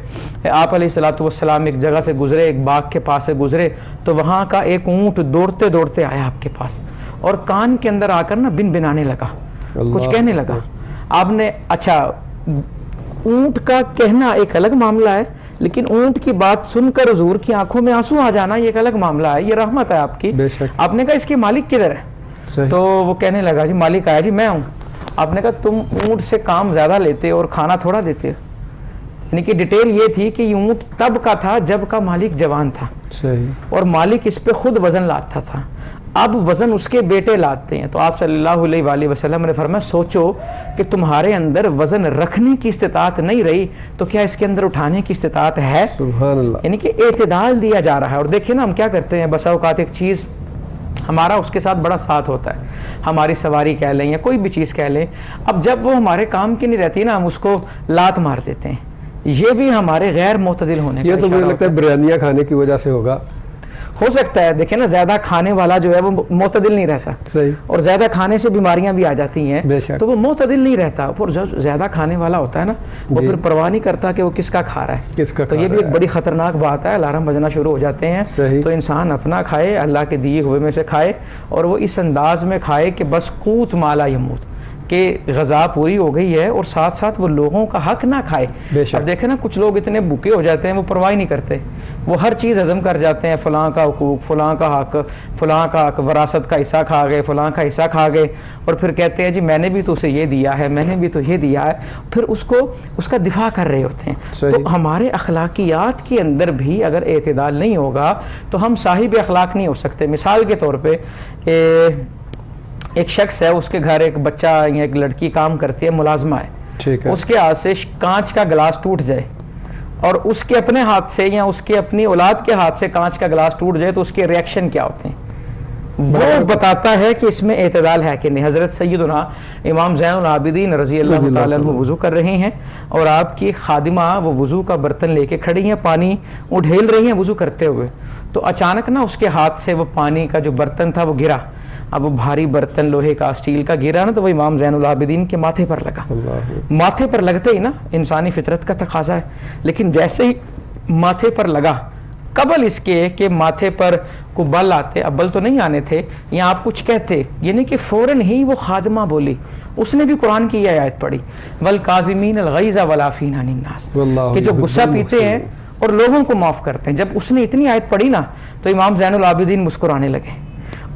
آپ علیہ الصلوۃ والسلام ایک جگہ سے گزرے، ایک باغ کے پاس سے گزرے، تو وہاں کا ایک اونٹ دوڑتے دوڑتے آیا آپ کے پاس اور کان کے اندر آ کر نا بن بنانے لگا، کچھ کہنے لگا۔ آپ نے اچھا، اونٹ کا کہنا ایک الگ معاملہ ہے، لیکن اونٹ کی بات سن کر حضور کی آنکھوں میں آنسو آ جانا یہ ایک الگ معاملہ ہے، یہ رحمت ہے آپ کی۔ آپ نے کہا اس کے مالک کدھر ہے؟ تو وہ کہنے لگا جی مالک آیا جی میں ہوں۔ آپ نے کہا تم اونٹ سے کام زیادہ لیتے اور کھانا تھوڑا دیتے؟ یعنی کہ ڈیٹیل یہ تھی کہ یہ اونٹ تب کا تھا جب کا مالک جوان تھا اور مالک اس پہ خود وزن لاتا تھا، اب وزن اس کے بیٹے لاتے ہیں۔ تو آپ صلی اللہ علیہ وآلہ وسلم نے فرمایا سوچو کہ تمہارے اندر وزن رکھنے کی استطاعت نہیں رہی تو کیا اس کے اندر اٹھانے کی استطاعت ہے؟ سبحان اللہ۔ یعنی کہ اعتدال دیا جا رہا ہے۔ اور دیکھیں نا ہم کیا کرتے ہیں، بسا اوقات ایک چیز ہمارا اس کے ساتھ بڑا ساتھ ہوتا ہے، ہماری سواری کہہ لیں یا کوئی بھی چیز کہہ لیں، اب جب وہ ہمارے کام کی نہیں رہتی نا ہم اس کو لات مار دیتے ہیں، یہ بھی ہمارے غیر معتدل ہونے کا یہ تو مجھے لگتا ہے بریانیاں کھانے کی وجہ سے ہوگا، ہو سکتا ہے۔ دیکھیں نا زیادہ کھانے والا جو ہے وہ معتدل نہیں رہتا، اور زیادہ کھانے سے بیماریاں بھی آ جاتی ہیں تو وہ معتدل نہیں رہتا، اور زیادہ کھانے والا ہوتا ہے نا وہ پھر پرواہ نہیں کرتا کہ وہ کس کا کھا رہا ہے، تو یہ بھی ایک بڑی خطرناک بات ہے۔ الارم بجنا شروع ہو جاتے ہیں تو انسان اپنا کھائے، اللہ کے دیے ہوئے میں سے کھائے، اور وہ اس انداز میں کھائے کہ بس قوت مالا یموت، کہ غذا پوری ہو گئی ہے، اور ساتھ ساتھ وہ لوگوں کا حق نہ کھائے۔ اب دیکھیں نا کچھ لوگ اتنے بھوکے ہو جاتے ہیں وہ پرواہ نہیں کرتے، وہ ہر چیز ہضم کر جاتے ہیں، فلاں کا حقوق، فلاں کا حق، فلاں کا حق، وراثت کا حصہ کھا گئے، فلاں کا حصہ کھا گئے، اور پھر کہتے ہیں جی میں نے بھی تو اسے یہ دیا ہے، میں نے بھی تو یہ دیا ہے، پھر اس کا دفاع کر رہے ہوتے ہیں۔ تو ہمارے اخلاقیات کے اندر بھی اگر اعتدال نہیں ہوگا تو ہم صاحب اخلاق نہیں ہو سکتے۔ مثال کے طور پہ ایک شخص ہے، اس کے گھر ایک بچہ یا ایک لڑکی کام کرتی ہے، ملازمہ ہے، اس کے ہاتھ سے کانچ کا گلاس ٹوٹ جائے اور اس کے اپنے ہاتھ سے یا اس کے اپنی اولاد کے ہاتھ سے کانچ کا گلاس ٹوٹ جائے تو اس کے ریئیکشن کیا ہوتے ہیں، وہ بتاتا ہے کہ اس میں اعتدال ہے کہ نہیں۔ حضرت سیدنا امام زین العابدین رضی اللہ تعالیٰ عنہ وضو کر رہے ہیں اور آپ کی خادمہ وہ وضو کا برتن لے کے کھڑی ہیں، پانی اڈھیل رہی ہیں وضو کرتے ہوئے، تو اچانک نا اس کے ہاتھ سے وہ پانی کا جو برتن تھا وہ گرا۔ اب وہ بھاری برتن لوہے کا اسٹیل کا گرا نا تو وہ امام زین العابدین کے ماتھے پر لگا۔ ماتھے پر لگتے ہی نا انسانی فطرت کا تقاضا ہے، لیکن جیسے ہی ماتھے پر لگا، قبل اس کے کہ ماتھے پر کو بل آتے، اب بل تو نہیں آنے تھے یا آپ کچھ کہتے، یعنی کہ فوراً ہی وہ خادمہ بولی، اس نے بھی قرآن کی یہ آیت پڑھی والکاظمین الغیظ والعافین عن الناس، کہ جو غصہ پیتے ہیں اور لوگوں کو معاف کرتے ہیں۔ جب اس نے اتنی آیت پڑھی نا تو امام زین العابدین مسکرانے لگے،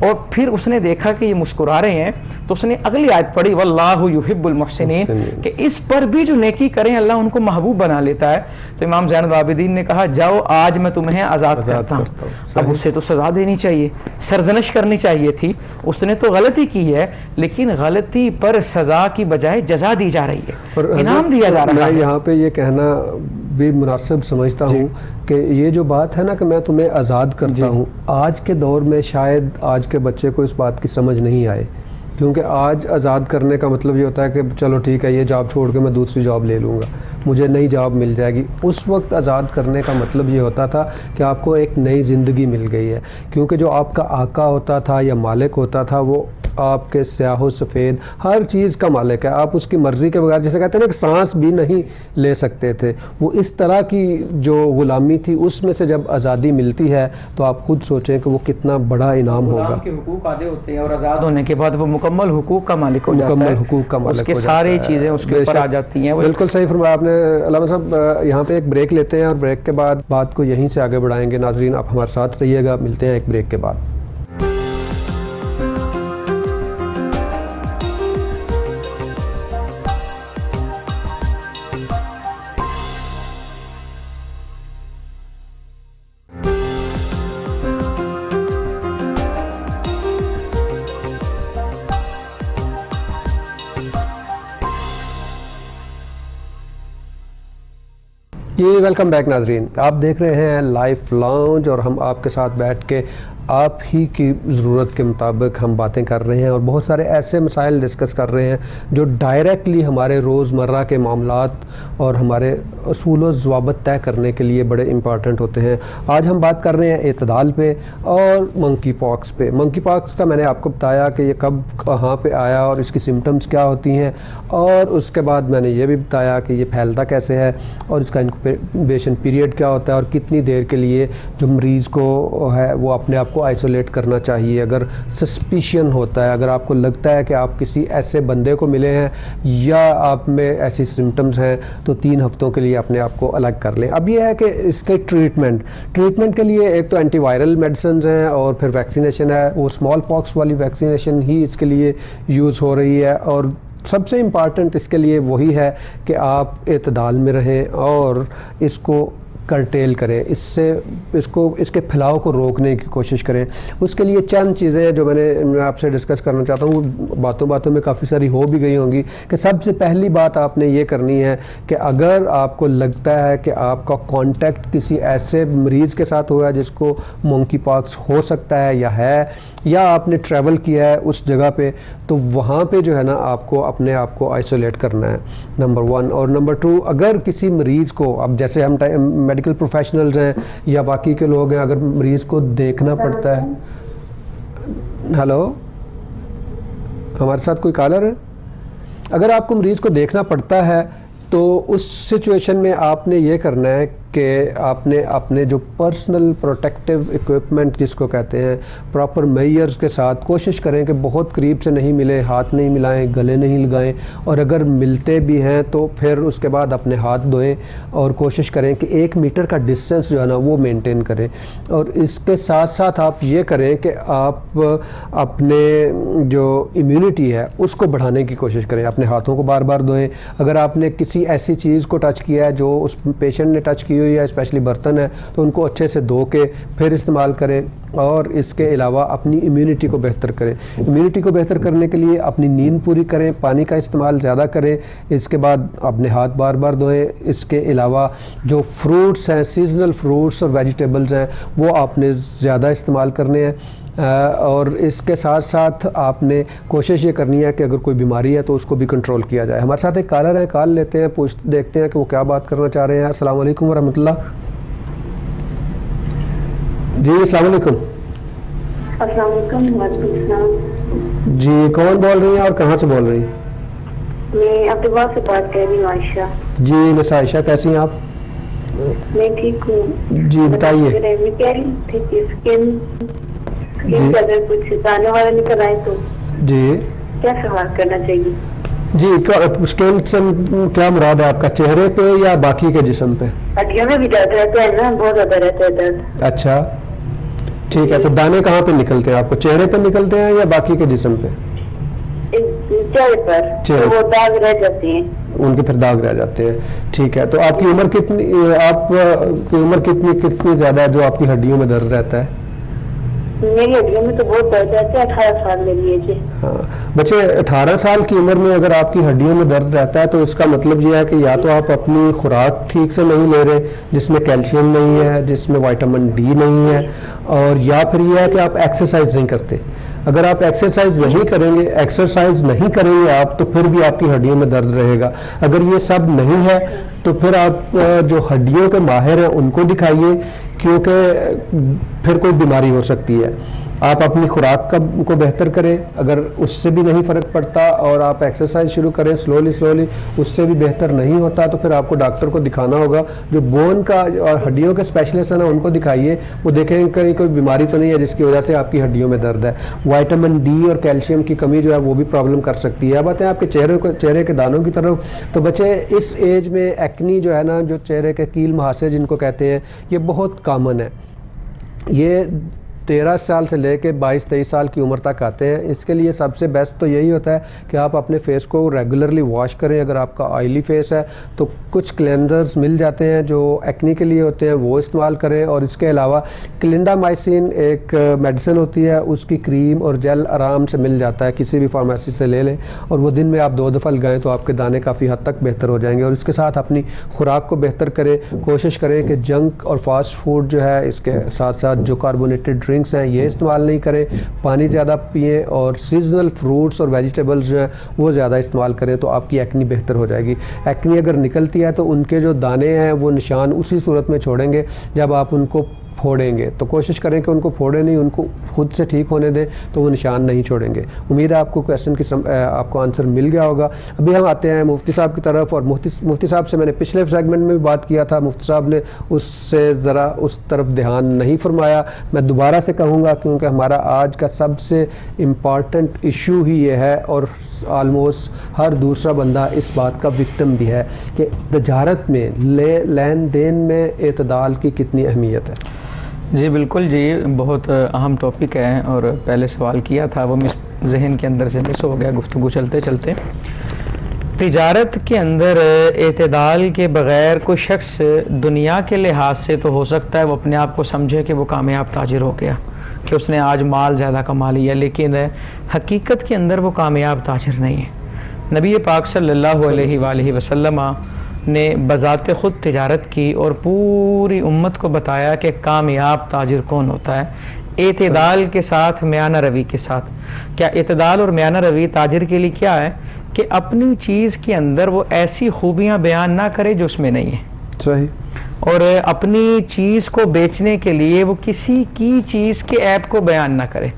اور پھر اس نے دیکھا کہ یہ مسکرا رہے ہیں تو اس نے اگلی آیت پڑھی واللہ یحب المحسنین، کہ اس پر بھی جو نیکی کریں اللہ ان کو محبوب بنا لیتا ہے۔ تو امام زین العابدین نے کہا جاؤ آج میں تمہیں آزاد کرتا ہوں۔ اب اسے تو سزا دینی چاہیے، سرزنش کرنی چاہیے تھی، اس نے تو غلطی کی ہے، لیکن غلطی پر سزا کی بجائے جزا دی جا رہی ہے، انعام دیا جا رہا ہے۔ میں یہاں پہ یہ کہنا بھی مناسب سمجھتا ہوں کہ یہ جو بات ہے نا کہ میں تمہیں آزاد کرتا ہوں، آج کے دور میں شاید آج کے بچے کو اس بات کی سمجھ نہیں آئے، کیونکہ آج آزاد کرنے کا مطلب یہ ہوتا ہے کہ چلو ٹھیک ہے یہ جاب چھوڑ کے میں دوسری جاب لے لوں گا، مجھے نئی جاب مل جائے گی۔ اس وقت آزاد کرنے کا مطلب یہ ہوتا تھا کہ آپ کو ایک نئی زندگی مل گئی ہے، کیونکہ جو آپ کا آقا ہوتا تھا یا مالک ہوتا تھا وہ آپ کے سیاہ و سفید ہر چیز کا مالک ہے، آپ اس کی مرضی کے بغیر جیسے کہتے ہیں نا کہ سانس بھی نہیں لے سکتے تھے، وہ اس طرح کی جو غلامی تھی اس میں سے جب آزادی ملتی ہے تو آپ خود سوچیں کہ وہ کتنا بڑا انعام ہوگا۔ غلام کے حقوق آدھے ہوتے ہیں اور آزاد ہونے کے بعد وہ مکمل حقوق کا مالک ہو جاتا ہے، مکمل حقوق کا مالک اس کے ساری چیزیں اس کے اوپر آ جاتی ہیں۔ بالکل صحیح فرمایا آپ نے علامہ صاحب۔ یہاں پہ ایک بریک لیتے ہیں اور بریک کے بعد بات کو یہیں سے آگے بڑھائیں گے۔ ناظرین آپ ہمارے ساتھ رہیے گا، ملتے ہیں ایک بریک کے بعد۔ جی ویلکم بیک ناظرین، آپ دیکھ رہے ہیں لائف لاؤنج اور ہم آپ کے ساتھ بیٹھ کے آپ ہی کی ضرورت کے مطابق ہم باتیں کر رہے ہیں اور بہت سارے ایسے مسائل ڈسکس کر رہے ہیں جو ڈائریکٹلی ہمارے روزمرہ کے معاملات اور ہمارے اصول و ضوابط طے کرنے کے لیے بڑے امپارٹنٹ ہوتے ہیں۔ آج ہم بات کر رہے ہیں اعتدال پہ اور منکی پاکس پہ۔ منکی پاکس کا میں نے آپ کو بتایا کہ یہ کب کہاں پہ آیا اور اس کی سمٹمز کیا ہوتی ہیں، اور اس کے بعد میں نے یہ بھی بتایا کہ یہ پھیلتا کیسے ہے اور اس کا انکوبیشن پیریڈ کیا ہوتا ہے اور کتنی دیر کے لیے جو مریض کو ہے وہ اپنے آپ کو آئسولیٹ کرنا چاہیے۔ اگر سسپیشن ہوتا ہے، اگر آپ کو لگتا ہے کہ آپ کسی ایسے بندے کو ملے ہیں یا آپ میں ایسی سمٹمز ہیں تو 3 ہفتوں کے لیے اپنے آپ کو الگ کر لیں۔ اب یہ ہے کہ اس کے ٹریٹمنٹ کے لیے ایک تو اینٹی وائرل میڈیسنز ہیں اور پھر ویکسینیشن ہے، وہ اسمال پاکس والی ویکسینیشن ہی اس کے لیے یوز ہو رہی ہے، اور سب سے امپارٹنٹ اس کے لیے وہی ہے کہ آپ اعتدال میں رہیں اور اس کو کرٹیل کریں، اس کے پھیلاؤ کو روکنے کی کوشش کریں۔ اس کے لیے چند چیزیں جو میں آپ سے ڈسکس کرنا چاہتا ہوں، وہ باتوں میں کافی ساری ہو بھی گئی ہوں گی، کہ سب سے پہلی بات آپ نے یہ کرنی ہے کہ اگر آپ کو لگتا ہے کہ آپ کا کانٹیکٹ کسی ایسے مریض کے ساتھ ہوا ہے جس کو منکی پاکس ہو سکتا ہے یا آپ نے ٹریول کیا ہے اس جگہ پہ، تو وہاں پہ جو ہے نا آپ کو اپنے آپ کو آئسولیٹ کرنا ہے، نمبر 1۔ اور نمبر 2، اگر کسی مریض کو، اب جیسے ہم میڈیکل پروفیشنلز ہیں یا باقی کے لوگ ہیں، اگر مریض کو دیکھنا پڑتا ہے، ہلو ہمارے ساتھ کوئی کالر ہے، اگر آپ کو مریض کو دیکھنا پڑتا ہے تو اس سچویشن میں آپ نے یہ کرنا ہے کہ آپ نے اپنے جو پرسنل پروٹیکٹیو ایکوپمنٹ جس کو کہتے ہیں، پراپر میئرز کے ساتھ کوشش کریں کہ بہت قریب سے نہیں ملیں، ہاتھ نہیں ملائیں، گلے نہیں لگائیں، اور اگر ملتے بھی ہیں تو پھر اس کے بعد اپنے ہاتھ دھوئیں اور کوشش کریں کہ 1 میٹر کا ڈسٹینس جو ہے نا وہ مینٹین کریں۔ اور اس کے ساتھ ساتھ آپ یہ کریں کہ آپ اپنے جو امیونٹی ہے اس کو بڑھانے کی کوشش کریں، اپنے ہاتھوں کو بار بار دھوئیں۔ اگر آپ نے کسی ایسی چیز کو ٹچ کیا ہے جو اس پیشنٹ نے ٹچ کی ہوئی ہے، اسپیشلی برتن ہے، تو ان کو اچھے سے دھو کے پھر استعمال کریں۔ اور اس کے علاوہ اپنی امیونٹی کو بہتر کریں۔ امیونٹی کو بہتر کرنے کے لیے اپنی نیند پوری کریں، پانی کا استعمال زیادہ کریں، اس کے بعد اپنے ہاتھ بار بار دھوئیں۔ اس کے علاوہ جو فروٹس ہیں، سیزنل فروٹس اور ویجیٹیبلز ہیں، وہ آپ نے زیادہ استعمال کرنے ہیں۔ اور اس کے ساتھ ساتھ آپ نے کوشش یہ کرنی ہے کہ اگر کوئی بیماری ہے تو اس کو بھی کنٹرول کیا جائے۔ ہمارے ساتھ ایک کالر ہے، کال لیتے ہیں، دیکھتے ہیں کہ وہ کیا بات کرنا چاہ رہے ہیں۔ السلام علیکم ورحمۃ اللہ۔ جی السلام علیکم۔ السلام علیکم۔ وعلیکم السلام۔ جی کون بول رہی ہیں اور کہاں سے بول رہی ہیں؟ میں عبداللہ سے بات کر رہی ہوں، عائشہ۔ جی مس عائشہ، کیسی ہیں آپ؟ میں ٹھیک ہوں۔ جی بتائیے۔ میں کہہ رہی تھی کہ اسکن سے اگر کچھ دانے والا نکل آئے تو جی کیا سوال کرنا چاہیے؟ جی اسکن سے کیا مراد ہے آپ کا، چہرے پہ یا باقی کے جسم پہ؟ ہڈیوں میں بھی درد رہتا ہے نا، بہت زیادہ رہتا ہے درد۔ اچھا ٹھیک ہے، تو دانے کہاں پہ نکلتے ہیں آپ کو، چہرے پہ نکلتے ہیں یا باقی کے جسم پہ؟ چہرے پر تو وہ داغ رہ جاتے ہیں، ان کے پھر داغ رہ جاتے ہیں۔ ٹھیک ہے، تو آپ کی عمر کتنی، آپ کی عمر کتنی زیادہ ہے جو آپ کی ہڈیوں میں درد رہتا ہے؟ میری ہڈیوں میں تو بہت درد رہتا ہے، 18 سال میری ایج ہے۔ ہاں بچے، 18 سال کی عمر میں اگر آپ کی ہڈیوں میں درد رہتا ہے تو اس کا مطلب یہ ہے کہ یا تو آپ اپنی خوراک ٹھیک سے نہیں لے رہے جس میں کیلشیم نہیں ہے، جس میں وائٹامن ڈی نہیں ہے، اور یا پھر یہ ہے کہ آپ ایکسرسائز نہیں کرتے۔ اگر آپ ایکسرسائز نہیں کریں گے آپ تو پھر بھی آپ کی ہڈیوں میں درد رہے گا۔ اگر یہ سب نہیں ہے تو پھر آپ جو ہڈیوں کے ماہر ہیں ان کو دکھائیے، کیونکہ پھر کوئی بیماری ہو سکتی ہے۔ آپ اپنی خوراک کو بہتر کریں، اگر اس سے بھی نہیں فرق پڑتا اور آپ ایکسرسائز شروع کریں سلولی اس سے بھی بہتر نہیں ہوتا تو پھر آپ کو ڈاکٹر کو دکھانا ہوگا، جو بون کا اور ہڈیوں کے اسپیشلسٹ ہیں نا ان کو دکھائیے، وہ دیکھیں کہ کوئی بیماری تو نہیں ہے جس کی وجہ سے آپ کی ہڈیوں میں درد ہے۔ وائٹامن ڈی اور کیلشیم کی کمی جو ہے وہ بھی پرابلم کر سکتی ہے۔ اب آتے ہیں آپ کے چہرے کے دانوں کی طرف، تو بچے اس ایج میں ایکنی جو ہے نا، جو چہرے کے کیل مہاسے جن کو کہتے ہیں، یہ بہت کامن ہے۔ یہ 13 سال سے لے کے 22-23 سال کی عمر تک آتے ہیں. اس کے لیے سب سے بیسٹ تو یہی ہوتا ہے کہ آپ اپنے فیس کو ریگولرلی واش کریں. اگر آپ کا آئلی فیس ہے تو کچھ کلینزرز مل جاتے ہیں جو ایکنی کے لیے ہوتے ہیں, وہ استعمال کریں. اور اس کے علاوہ کلینڈامائسین ایک میڈیسن ہوتی ہے, اس کی کریم اور جیل آرام سے مل جاتا ہے, کسی بھی فارمیسی سے لے لیں اور وہ دن میں آپ 2 دفعہ لگائیں تو آپ کے دانے کافی حد تک بہتر ہو جائیں گے. اور اس کے ساتھ اپنی خوراک کو بہتر کریں. کوشش کریں کہ جنک اور فاسٹ فوڈ جو ہے, اس کے ساتھ ساتھ جو کاربونیٹڈ ڈرنکس ہیں یہ استعمال نہیں کریں. پانی زیادہ پئیں اور سیزنل فروٹس اور ویجیٹیبلز جو ہیں وہ زیادہ استعمال کریں تو آپ کی ایکنی بہتر ہو جائے گی. ایکنی اگر نکلتی ہے تو ان کے جو دانے ہیں وہ نشان اسی صورت میں چھوڑیں گے جب آپ ان کو پھوڑیں گے. تو کوشش کریں کہ ان کو پھوڑیں نہیں, ان کو خود سے ٹھیک ہونے دیں تو وہ نشان نہیں چھوڑیں گے. امید ہے آپ کو کویشچن کی آپ کو آنسر مل گیا ہوگا. ابھی ہم آتے ہیں مفتی صاحب کی طرف, اور مفتی صاحب سے میں نے پچھلے سیگمنٹ میں بھی بات کیا تھا, مفتی صاحب نے اس سے ذرا اس طرف دھیان نہیں فرمایا. میں دوبارہ سے کہوں گا کیونکہ ہمارا آج کا سب سے امپارٹنٹ ایشو ہی یہ ہے, اور آلموسٹ ہر دوسرا بندہ اس بات کا وکٹم بھی ہے کہ تجارت میں لین دین میں اعتدال کی کتنی اہمیت ہے. جی بالکل جی, بہت اہم ٹاپک ہے, اور پہلے سوال کیا تھا وہ ذہن کے اندر سے مس ہو گیا گفتگو چلتے چلتے. تجارت کے اندر اعتدال کے بغیر کوئی شخص دنیا کے لحاظ سے تو ہو سکتا ہے وہ اپنے آپ کو سمجھے کہ وہ کامیاب تاجر ہو گیا, کہ اس نے آج مال زیادہ کما لیا, لیکن حقیقت کے اندر وہ کامیاب تاجر نہیں ہے. نبی پاک صلی اللہ علیہ وآلہ وسلم نے بذات خود تجارت کی اور پوری امت کو بتایا کہ کامیاب تاجر کون ہوتا ہے, اعتدال کے ساتھ, میانہ روی کے ساتھ. کیا اعتدال اور میانہ روی تاجر کے لیے کیا ہے کہ اپنی چیز کے اندر وہ ایسی خوبیاں بیان نہ کرے جو اس میں نہیں ہے. صحیح. اور اپنی چیز کو بیچنے کے لیے وہ کسی کی چیز کے عیب کو بیان نہ کرے.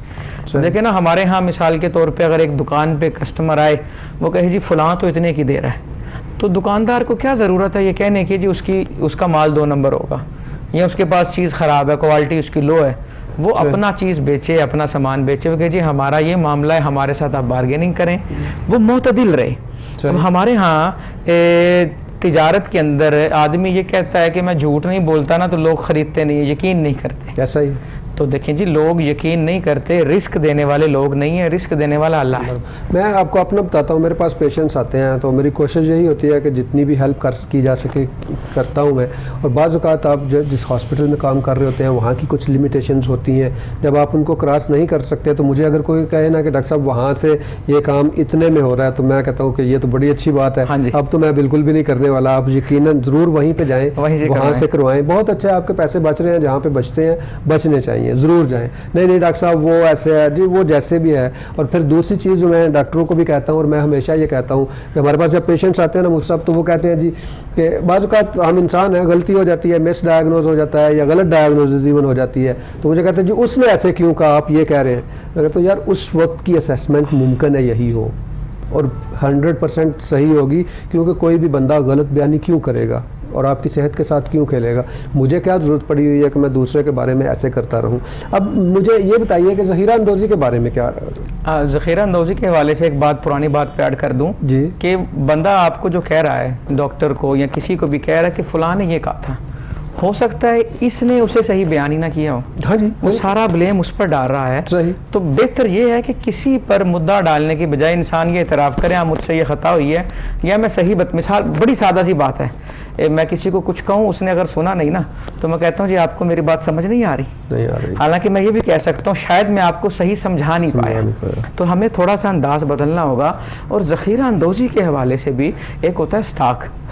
دیکھیں نا, ہمارے ہاں مثال کے طور پہ اگر ایک دکان پہ کسٹمر آئے, وہ کہے جی فلاں تو اتنے کی دے رہا ہے, تو دکاندار کو کیا ضرورت ہے یہ کہنے کی جی اس کا مال 2 نمبر ہوگا, یا اس کے پاس چیز خراب ہے, کوالٹی اس کی لو ہے. وہ اپنا چیز بیچے, اپنا سامان بیچے, وہ کہ جی ہمارا یہ معاملہ ہے, ہمارے ساتھ آپ بارگیننگ کریں. وہ معتدل رہے. اب ہمارے ہاں تجارت کے اندر آدمی یہ کہتا ہے کہ میں جھوٹ نہیں بولتا نا تو لوگ خریدتے نہیں, یقین نہیں کرتے. کیسا ہی تو دیکھیں جی, لوگ یقین نہیں کرتے, رزق دینے والے لوگ نہیں ہیں, رزق دینے والا اللہ ہے. میں آپ کو اپنا بتاتا ہوں, میرے پاس پیشنٹس آتے ہیں تو میری کوشش یہی ہوتی ہے کہ جتنی بھی ہیلپ کی جا سکے کرتا ہوں میں. اور بعض اوقات آپ جس ہاسپٹل میں کام کر رہے ہوتے ہیں وہاں کی کچھ لمیٹیشنز ہوتی ہیں, جب آپ ان کو کراس نہیں کر سکتے تو مجھے اگر کوئی کہے نا کہ ڈاکٹر صاحب وہاں سے یہ کام اتنے میں ہو رہا ہے, تو میں کہتا ہوں کہ یہ تو بڑی اچھی بات ہے. اب تو میں بالکل بھی نہیں کرنے والا, آپ یقیناً ضرور وہیں پہ جائیں, وہاں سے کروائیں. بہت اچھا ہے, آپ کے پیسے بچ رہے ہیں, جہاں پہ بچتے ہیں بچنے چاہیے, ضرور جائیں. نہیں ڈاکٹر صاحب وہ ایسے ہے جی, وہ جیسے بھی ہے. اور پھر دوسری چیز جو میں ڈاکٹروں کو بھی کہتا ہوں, اور میں ہمیشہ یہ کہتا ہوں کہ ہمارے پاس جب پیشنٹس آتے ہیں نا مجھ صاحب, تو وہ کہتے ہیں جی کہ بعض اوقات ہم انسان ہیں, غلطی ہو جاتی ہے, مس ڈائگنوز ہو جاتا ہے, یا غلط ڈائگنوز ایون ہو جاتی ہے. تو مجھے کہتے ہیں جی اس نے ایسے کیوں کہا, آپ یہ کہہ رہے ہیں. میں کہتا ہوں یار اس وقت کی اسیسمنٹ ممکن ہے یہی ہو, اور 100% صحیح ہوگی, کیونکہ کوئی بھی بندہ غلط بیانی کیوں کرے گا اور آپ کی صحت کے ساتھ کیوں کھیلے گا. مجھے کیا ضرورت پڑی ہوئی ہے کہ میں دوسرے کے بارے میں ایسے کرتا رہوں. اب مجھے یہ بتائیے کہ ذخیرہ اندوزی کے بارے میں کیا. ذخیرہ اندوزی کے حوالے سے ایک بات, پرانی بات پہ ایڈ کر دوں جی, کہ بندہ آپ کو جو کہہ رہا ہے, ڈاکٹر کو یا کسی کو بھی کہہ رہا ہے کہ فلاں نے یہ کہا تھا, ہو سکتا ہے اس نے اسے صحیح بیان ہی نہ کیا ہو. ہاں جی, وہ سارا بلیم اس پر ڈال رہا ہے. صحیح. تو بہتر یہ ہے کہ کسی پر مدعا ڈالنے کی بجائے انسان یہ اعتراف کرے, ہاں مجھ سے یہ خطا ہوئی ہے, یا میں صحیح مثال بڑی سادہ سی بات ہے, میں کسی کو کچھ کہوں, اس نے اگر سنا نہیں نا تو میں کہتا ہوں جی آپ کو میری بات سمجھ نہیں آ رہی. حالانکہ میں یہ بھی کہہ سکتا ہوں شاید میں آپ کو صحیح سمجھا نہیں پایا. تو ہمیں تھوڑا سا انداز بدلنا ہوگا. اور ذخیرہ اندوزی کے حوالے سے بھی ایک ہوتا ہے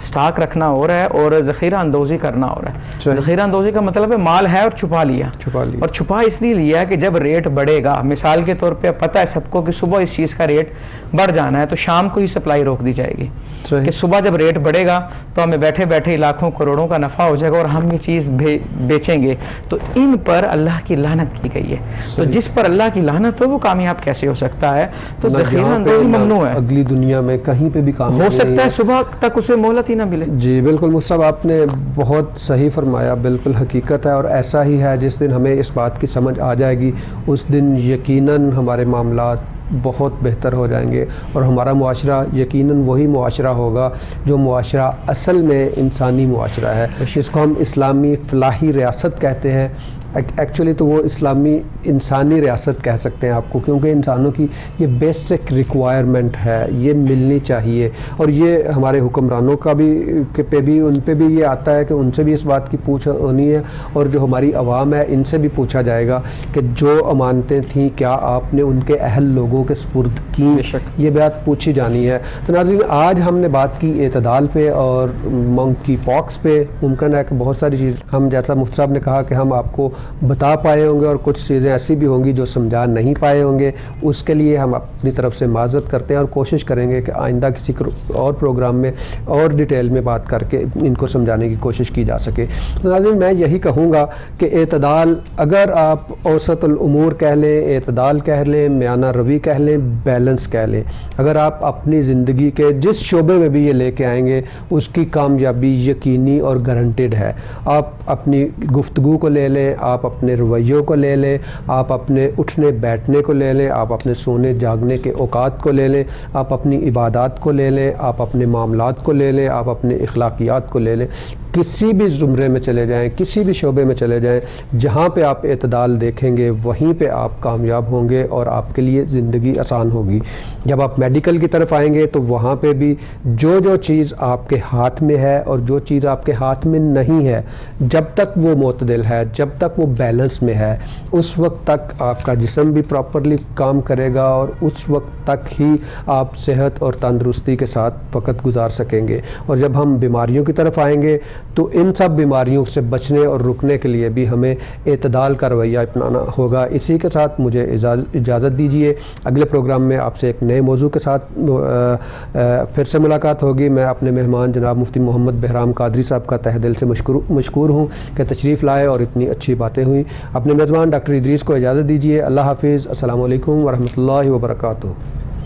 سٹاک رکھنا ہو رہا ہے, اور ذخیرہ اندوزی کرنا ہو رہا ہے. ذخیرہ اندوزی کا مطلب ہے مال ہے اور چھپا لیا. اور چھپا اس لیے لیا کہ جب ریٹ بڑھے گا, مثال کے طور پہ پتہ ہے سب کو کہ صبح اس چیز کا ریٹ بڑھ جانا ہے, تو شام کو ہی سپلائی روک دی جائے گی کہ صبح جب ریٹ بڑھے گا تو ہمیں بیٹھے بیٹھے لاکھوں کروڑوں کا نفع ہو جائے گا اور ہم یہ چیز بیچیں گے. تو ان پر اللہ کی لعنت کی گئی ہے. تو جس پر اللہ کی لعنت ہو وہ کامیاب کیسے ہو سکتا ہے؟ تو ذخیرہ اندوزی ممنوع ہے. اگلی دنیا میں کہیں پہ بھی کام ہو سکتا ہے صبح تک اسے مہلت ہی نہ ملے. جی بالکل مصطفیٰ, آپ نے بہت صحیح فرمایا, بالکل حقیقت ہے. اور ایسا ہی ہے, جس دن ہمیں اس بات کی سمجھ آ جائے گی اس دن یقیناً ہمارے معاملات بہت بہتر ہو جائیں گے, اور ہمارا معاشرہ یقیناً وہی معاشرہ ہوگا جو معاشرہ اصل میں انسانی معاشرہ ہے, جس کو ہم اسلامی فلاحی ریاست کہتے ہیں. ایکچولی تو وہ اسلامی انسانی ریاست کہہ سکتے ہیں آپ کو، کیونکہ انسانوں کی یہ بیسک ریکوائرمنٹ ہے، یہ ملنی چاہیے. اور یہ ہمارے حکمرانوں کا بھی ان پہ بھی یہ آتا ہے کہ ان سے بھی اس بات کی پوچھ ہونی ہے، اور جو ہماری عوام ہے ان سے بھی پوچھا جائے گا کہ جو امانتیں تھیں کیا آپ نے ان کے اہل لوگوں کے سپرد کی، یہ بات پوچھی جانی ہے. تو ناظرین، آج ہم نے بات کی اعتدال پہ اور منکی پاکس پہ. ممکن ہے کہ بہت ساری چیز ہم، جیسا مفتی صاحب نے کہا کہ ہم آپ کو بتا پائے ہوں گے، اور کچھ چیزیں ایسی بھی ہوں گی جو سمجھا نہیں پائے ہوں گے. اس کے لیے ہم اپنی طرف سے معذرت کرتے ہیں اور کوشش کریں گے کہ آئندہ کسی اور پروگرام میں اور ڈیٹیل میں بات کر کے ان کو سمجھانے کی کوشش کی جا سکے. ناظرین، میں یہی کہوں گا کہ اعتدال، اگر آپ اوسط الامور کہہ لیں، اعتدال کہہ لیں، میانہ روی کہہ لیں، بیلنس کہہ لیں، اگر آپ اپنی زندگی کے جس شعبے میں بھی یہ لے کے آئیں گے اس کی کامیابی یقینی اور گارنٹیڈ ہے. آپ اپنی گفتگو کو لے لیں، آپ اپنے رویوں کو لے لیں، آپ اپنے اٹھنے بیٹھنے کو لے لیں، آپ اپنے سونے جاگنے کے اوقات کو لے لیں، آپ اپنی عبادات کو لے لیں، آپ اپنے معاملات کو لے لیں، آپ اپنے اخلاقیات کو لے لیں. کسی بھی زمرے میں چلے جائیں، کسی بھی شعبے میں چلے جائیں، جہاں پہ آپ اعتدال دیکھیں گے وہیں پہ آپ کامیاب ہوں گے اور آپ کے لیے زندگی آسان ہوگی. جب آپ میڈیکل کی طرف آئیں گے تو وہاں پہ بھی جو چیز آپ کے ہاتھ میں ہے اور جو چیز آپ کے ہاتھ میں نہیں ہے، جب تک وہ معتدل ہے، جب تک وہ بیلنس میں ہے، اس وقت تک آپ کا جسم بھی پراپرلی کام کرے گا اور اس وقت تک ہی آپ صحت اور تندرستی کے ساتھ وقت گزار سکیں گے. اور جب ہم بیماریوں کی طرف آئیں گے تو ان سب بیماریوں سے بچنے اور رکنے کے لیے بھی ہمیں اعتدال کا رویہ اپنانا ہوگا. اسی کے ساتھ مجھے اجازت دیجیے، اگلے پروگرام میں آپ سے ایک نئے موضوع کے ساتھ پھر سے ملاقات ہوگی. میں اپنے مہمان جناب مفتی محمد بہرام قادری صاحب کا تہ دل سے مشکور ہوں کہ تشریف لائے اور اتنی اچھی باتیں ہوئیں. اپنے میزبان ڈاکٹر ادریس کو اجازت دیجیے. اللہ حافظ. السلام علیکم ورحمۃ اللہ وبرکاتہ.